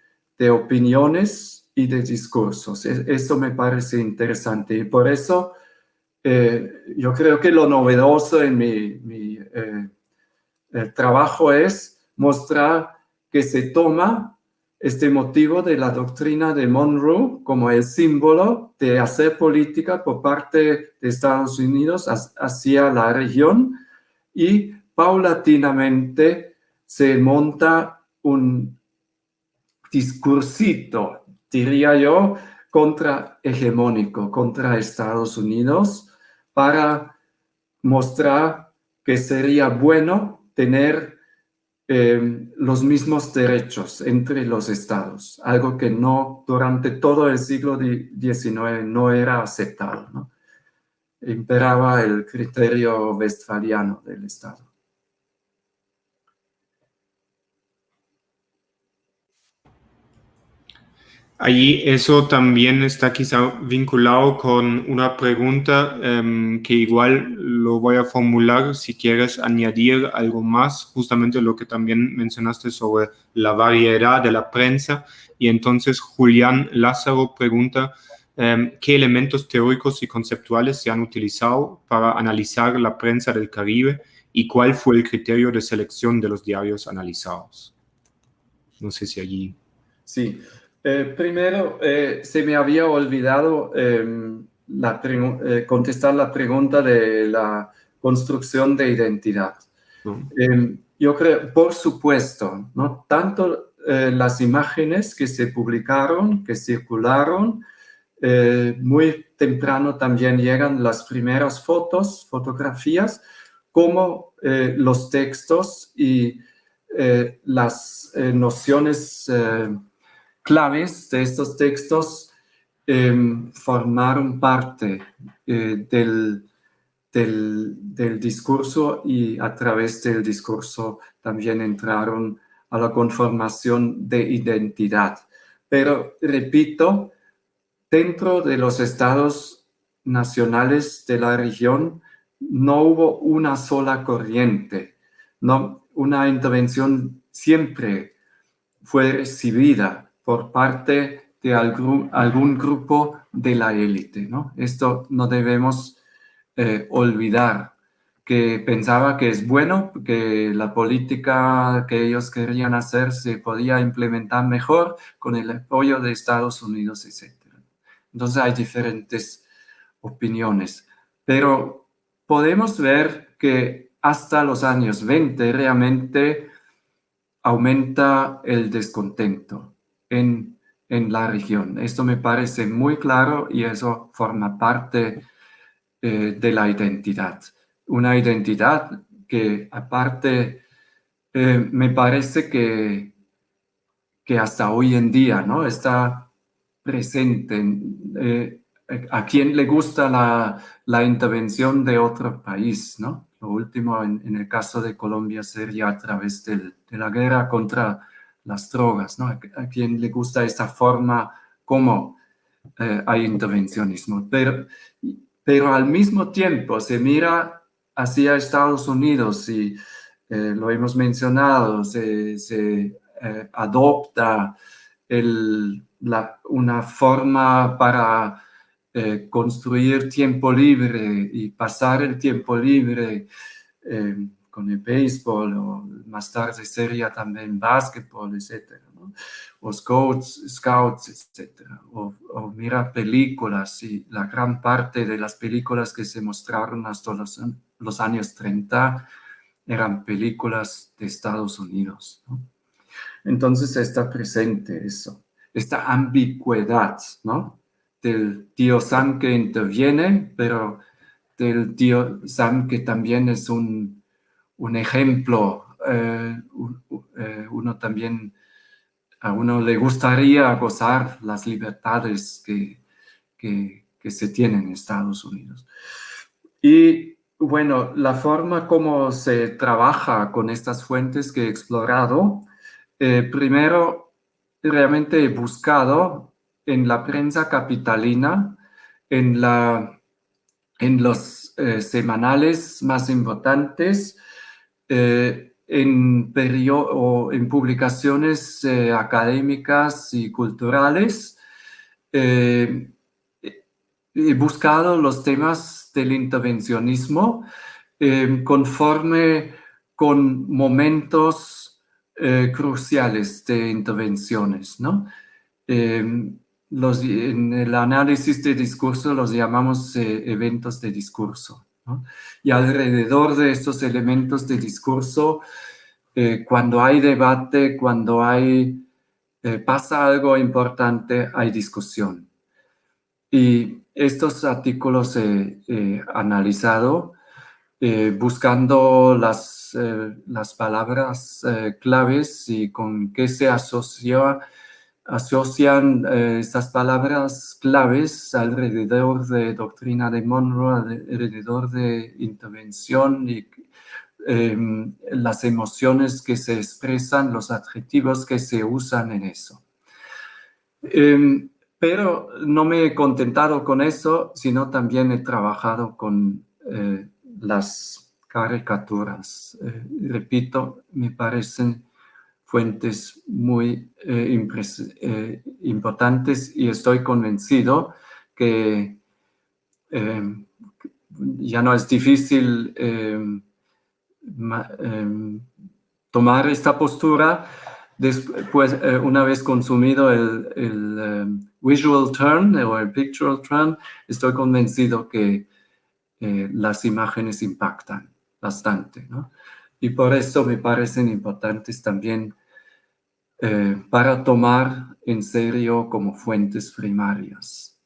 Speaker 2: opiniones y de discursos. Eso me parece interesante y por eso yo creo que lo novedoso en mi trabajo es mostrar que se toma este motivo de la doctrina de Monroe como el símbolo de hacer política por parte de Estados Unidos hacia la región y paulatinamente se monta un discursito, diría yo, contrahegemónico contra Estados Unidos para mostrar que sería bueno tener los mismos derechos entre los estados, algo que no durante todo el siglo XIX no era aceptado, ¿no? Imperaba el criterio westfaliano del estado.
Speaker 1: Allí eso también está quizá vinculado con una pregunta que igual lo voy a formular si quieres añadir algo más, justamente lo que también mencionaste sobre la variedad de la prensa. Y entonces Julián Lázaro pregunta qué elementos teóricos y conceptuales se han utilizado para analizar la prensa del Caribe y cuál fue el criterio de selección de los diarios analizados. No sé si allí...
Speaker 2: Sí. Primero, se me había olvidado contestar la pregunta de la construcción de identidad. Yo creo, por supuesto, ¿no? Tanto las imágenes que se publicaron, que circularon, muy temprano también llegan las primeras fotografías, como los textos y las nociones claves de estos textos formaron parte del discurso y a través del discurso también entraron a la conformación de identidad. Pero, repito, dentro de los estados nacionales de la región no hubo una sola corriente, no, una intervención siempre fue recibida por parte de algún grupo de la élite, ¿no? Esto no debemos olvidar, que pensaba que es bueno, que la política que ellos querían hacer se podía implementar mejor con el apoyo de Estados Unidos, etc. Entonces hay diferentes opiniones, pero podemos ver que hasta los años 20 realmente aumenta el descontento en la región. Esto me parece muy claro y eso forma parte de la identidad. Una identidad que aparte me parece que hasta hoy en día, ¿no? Está presente. ¿A quién le gusta la intervención de otro país, ¿no? Lo último en el caso de Colombia sería a través de la guerra contra las drogas, ¿no? ¿A quién le gusta esta forma como hay intervencionismo? Pero al mismo tiempo se mira hacia Estados Unidos y lo hemos mencionado, se adopta una forma para construir tiempo libre y pasar el tiempo libre con el béisbol o más tarde sería también básquetbol, etc., ¿no? O scouts, etc. O mira películas y la gran parte de las películas que se mostraron hasta los años 30 eran películas de Estados Unidos, ¿no? Entonces está presente eso, esta ambigüedad, ¿no? Del tío Sam que interviene, pero del tío Sam que también es un ejemplo. Uno también, a uno le gustaría gozar las libertades que que se tiene en Estados Unidos. Y bueno, la forma como se trabaja con estas fuentes que he explorado, primero realmente he buscado en la prensa capitalina, en los semanales más importantes, en publicaciones académicas y culturales. He buscado los temas del intervencionismo conforme con momentos cruciales de intervenciones, ¿no? En el análisis de discurso los llamamos eventos de discurso, ¿no? Y alrededor de estos elementos de discurso, cuando hay debate, cuando pasa algo importante, hay discusión. Y estos artículos he analizado buscando las palabras claves y con qué se asocian estas palabras claves alrededor de doctrina de Monroe, alrededor de intervención y las emociones que se expresan, los adjetivos que se usan en eso. Pero no me he contentado con eso, sino también he trabajado con las caricaturas. Repito, me parecen fuentes muy importantes y estoy convencido que ya no es difícil tomar esta postura. Después, una vez consumido el visual turn o el pictorial turn, estoy convencido que las imágenes impactan bastante, ¿no? Y por eso me parecen importantes también para tomar en serio como fuentes primarias.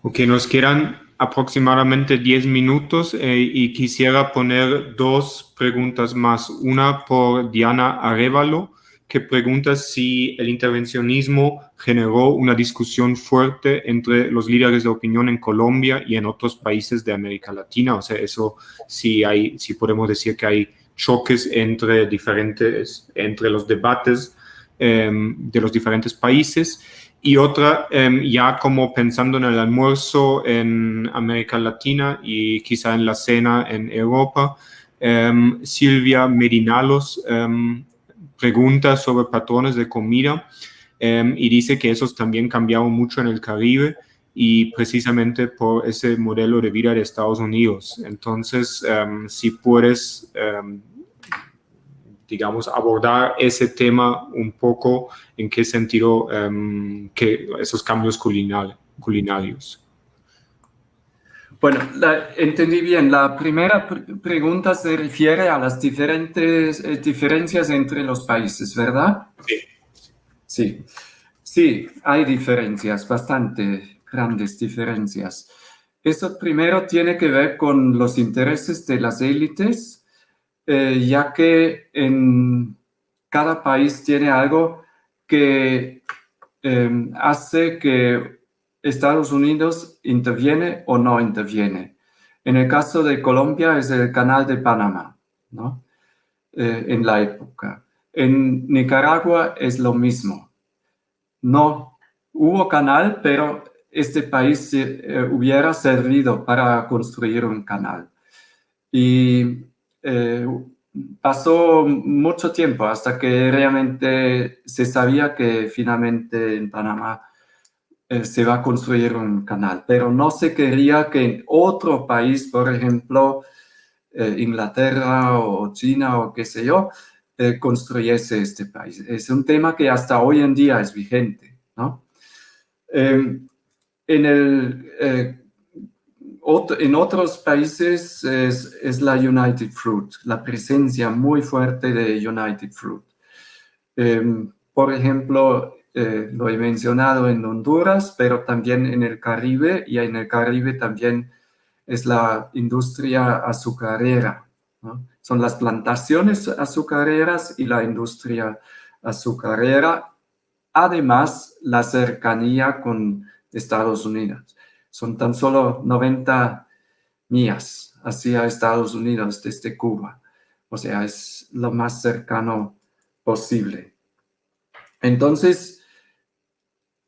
Speaker 1: Ok, nos quedan aproximadamente 10 minutos y quisiera poner dos preguntas más. Una por Diana Arévalo, que pregunta si el intervencionismo generó una discusión fuerte entre los líderes de opinión en Colombia y en otros países de América Latina. O sea, eso sí podemos decir que hay choques entre los debates de los diferentes países. Y otra, ya como pensando en el almuerzo en América Latina y quizá en la cena en Europa, Silvia Medinalos pregunta sobre patrones de comida y dice que esos también cambiaron mucho en el Caribe y precisamente por ese modelo de vida de Estados Unidos. Entonces, si puedes digamos, abordar ese tema un poco, en qué sentido que esos cambios culinarios.
Speaker 2: Bueno, entendí bien. La primera pregunta se refiere a las diferentes diferencias entre los países, ¿verdad?
Speaker 1: Sí.
Speaker 2: Sí, hay diferencias, bastante grandes diferencias. Eso primero tiene que ver con los intereses de las élites, ya que en cada país tiene algo que hace que Estados Unidos interviene o no interviene. En el caso de Colombia es el Canal de Panamá, ¿no? En la época. En Nicaragua es lo mismo. No hubo canal, pero este país hubiera servido para construir un canal. Y pasó mucho tiempo hasta que realmente se sabía que finalmente en Panamá se va a construir un canal, pero no se quería que en otro país, por ejemplo, Inglaterra o China o qué sé yo, construyese este país. Es un tema que hasta hoy en día es vigente, ¿no? En otros países es la United Fruit, la presencia muy fuerte de United Fruit. Por ejemplo, lo he mencionado en Honduras, pero también en el Caribe, y en el Caribe también es la industria azucarera, ¿no? Son las plantaciones azucareras y la industria azucarera además la cercanía con Estados Unidos. Son tan solo 90 millas hacia Estados Unidos desde Cuba. O sea, es lo más cercano posible. Entonces,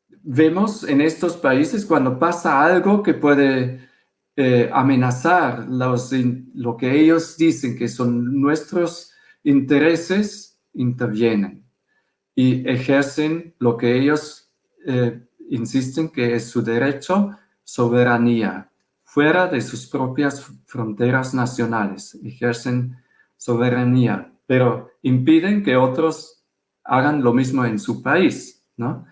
Speaker 2: vemos en estos países cuando pasa algo que puede amenazar lo que ellos dicen que son nuestros intereses, intervienen y ejercen lo que ellos insisten que es su derecho, soberanía, fuera de sus propias fronteras nacionales, ejercen soberanía, pero impiden que otros hagan lo mismo en su país, ¿no?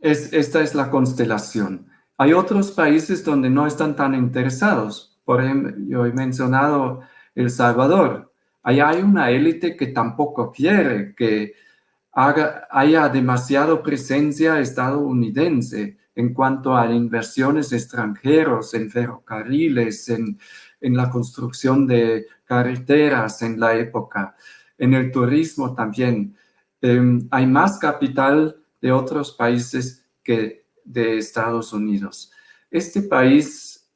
Speaker 2: Esta es la constelación. Hay otros países donde no están tan interesados. Por ejemplo, yo he mencionado El Salvador. Allá hay una élite que tampoco quiere que haya demasiada presencia estadounidense en cuanto a inversiones extranjeras en ferrocarriles, en la construcción de carreteras en la época, en el turismo también. Hay más capital de otros países que de Estados Unidos. Este país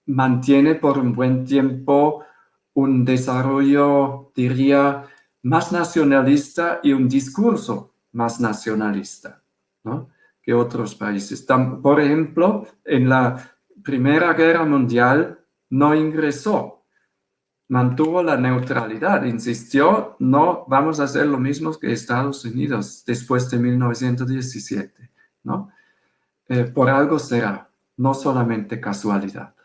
Speaker 2: mantiene por un buen tiempo un desarrollo, diría, más nacionalista y un discurso más nacionalista, ¿no?, que otros países. Por ejemplo, en la Primera Guerra Mundial no ingresó, mantuvo la neutralidad, insistió, no vamos a hacer lo mismo que Estados Unidos después de 1917, ¿no? Por algo será, no solamente casualidad.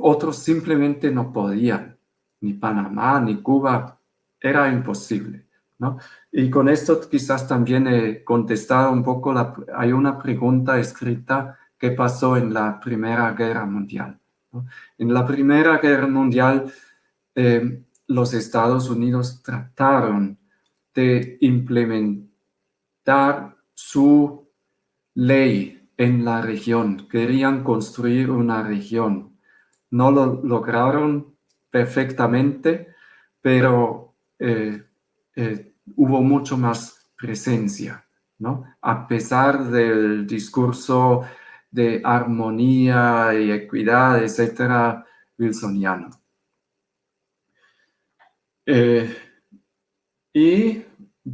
Speaker 2: Otros simplemente no podían, ni Panamá, ni Cuba, era imposible, ¿no? Y con esto quizás también he contestado un poco, hay una pregunta escrita que pasó en la Primera Guerra Mundial, ¿no? En la Primera Guerra Mundial, los Estados Unidos trataron de implementar su ley en la región, querían construir una región. No lo lograron perfectamente, pero hubo mucho más presencia, ¿no? A pesar del discurso de armonía y equidad, etcétera, wilsoniano. Y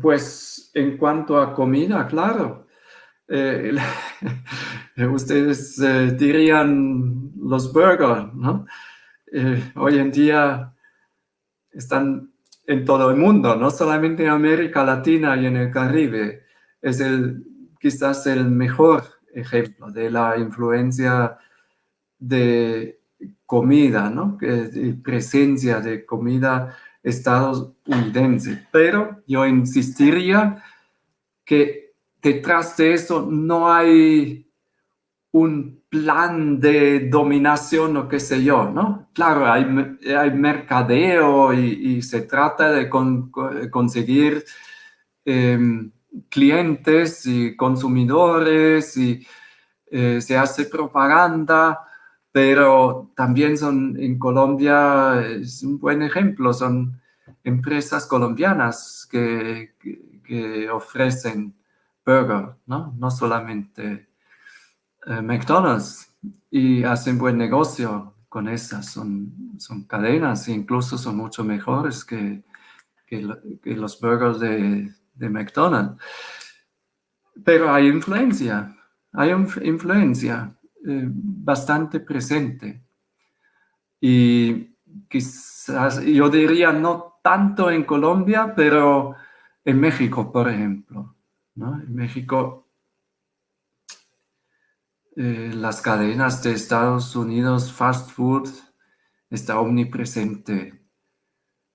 Speaker 2: pues en cuanto a comida, claro, ustedes dirían los burgers, ¿no? Hoy en día están en todo el mundo, no solamente en América Latina y en el Caribe. Es quizás el mejor ejemplo de la influencia de comida, ¿no?, de presencia de comida estadounidense. Pero yo insistiría que detrás de eso no hay un plan de dominación o qué sé yo, ¿no? Claro, hay mercadeo y se trata de conseguir clientes y consumidores y se hace propaganda, pero también en Colombia es un buen ejemplo, son empresas colombianas que ofrecen burger, ¿no? No solamente McDonald's, y hacen buen negocio con esas, son cadenas e incluso son mucho mejores que los burgers de McDonald's. Pero hay influencia bastante presente. Y quizás, yo diría, no tanto en Colombia, pero en México, por ejemplo, ¿no? En México, las cadenas de Estados Unidos, fast food, está omnipresente.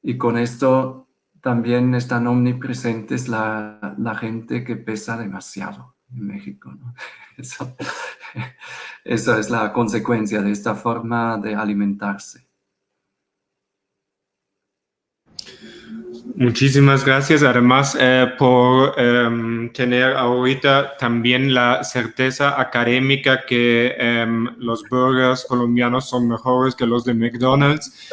Speaker 2: Y con esto también están omnipresentes la gente que pesa demasiado en México, ¿no? Eso es la consecuencia de esta forma de alimentarse.
Speaker 1: Muchísimas gracias, además, por tener ahorita también la certeza académica que los burgers colombianos son mejores que los de McDonald's,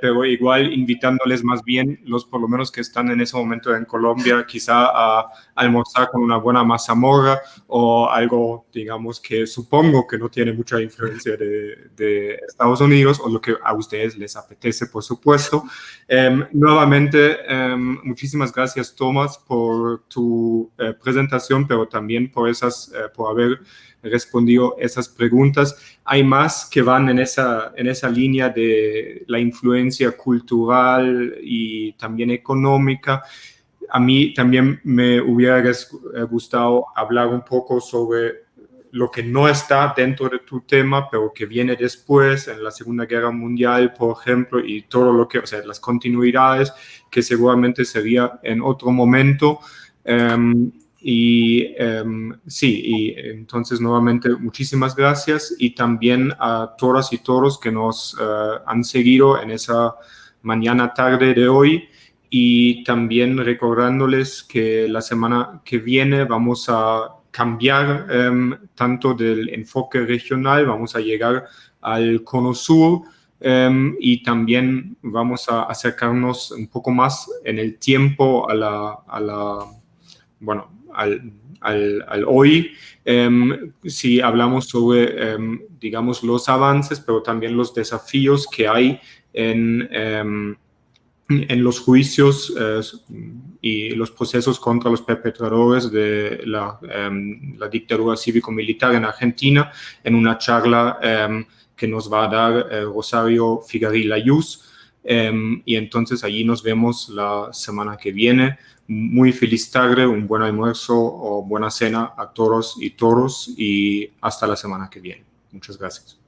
Speaker 1: pero igual invitándoles más bien, los por lo menos que están en ese momento en Colombia, quizá a almorzar con una buena mazamorra o algo, digamos, que supongo que no tiene mucha influencia de Estados Unidos, o lo que a ustedes les apetece, por supuesto. Nuevamente, muchísimas gracias, Tomás, por tu presentación, pero también por haber respondido esas preguntas. Hay más que van en esa línea de la influencia cultural y también económica. A mí también me hubiera gustado hablar un poco sobre lo que no está dentro de tu tema, pero que viene después, en la Segunda Guerra Mundial, por ejemplo, y todo lo que, o sea, las continuidades, que seguramente sería en otro momento. Sí, y entonces nuevamente muchísimas gracias, y también a todas y todos que nos han seguido en esa mañana tarde de hoy. Y también recordándoles que la semana que viene vamos a cambiar tanto del enfoque regional, vamos a llegar al Cono Sur, y también vamos a acercarnos un poco más en el tiempo bueno, al hoy, si hablamos sobre, digamos, los avances, pero también los desafíos que hay en los juicios y los procesos contra los perpetradores de la dictadura cívico-militar en Argentina, en una charla que nos va a dar Rosario Figarí Layuz. Y entonces allí nos vemos la semana que viene. Muy feliz tarde, un buen almuerzo o buena cena a todos y hasta la semana que viene. Muchas gracias.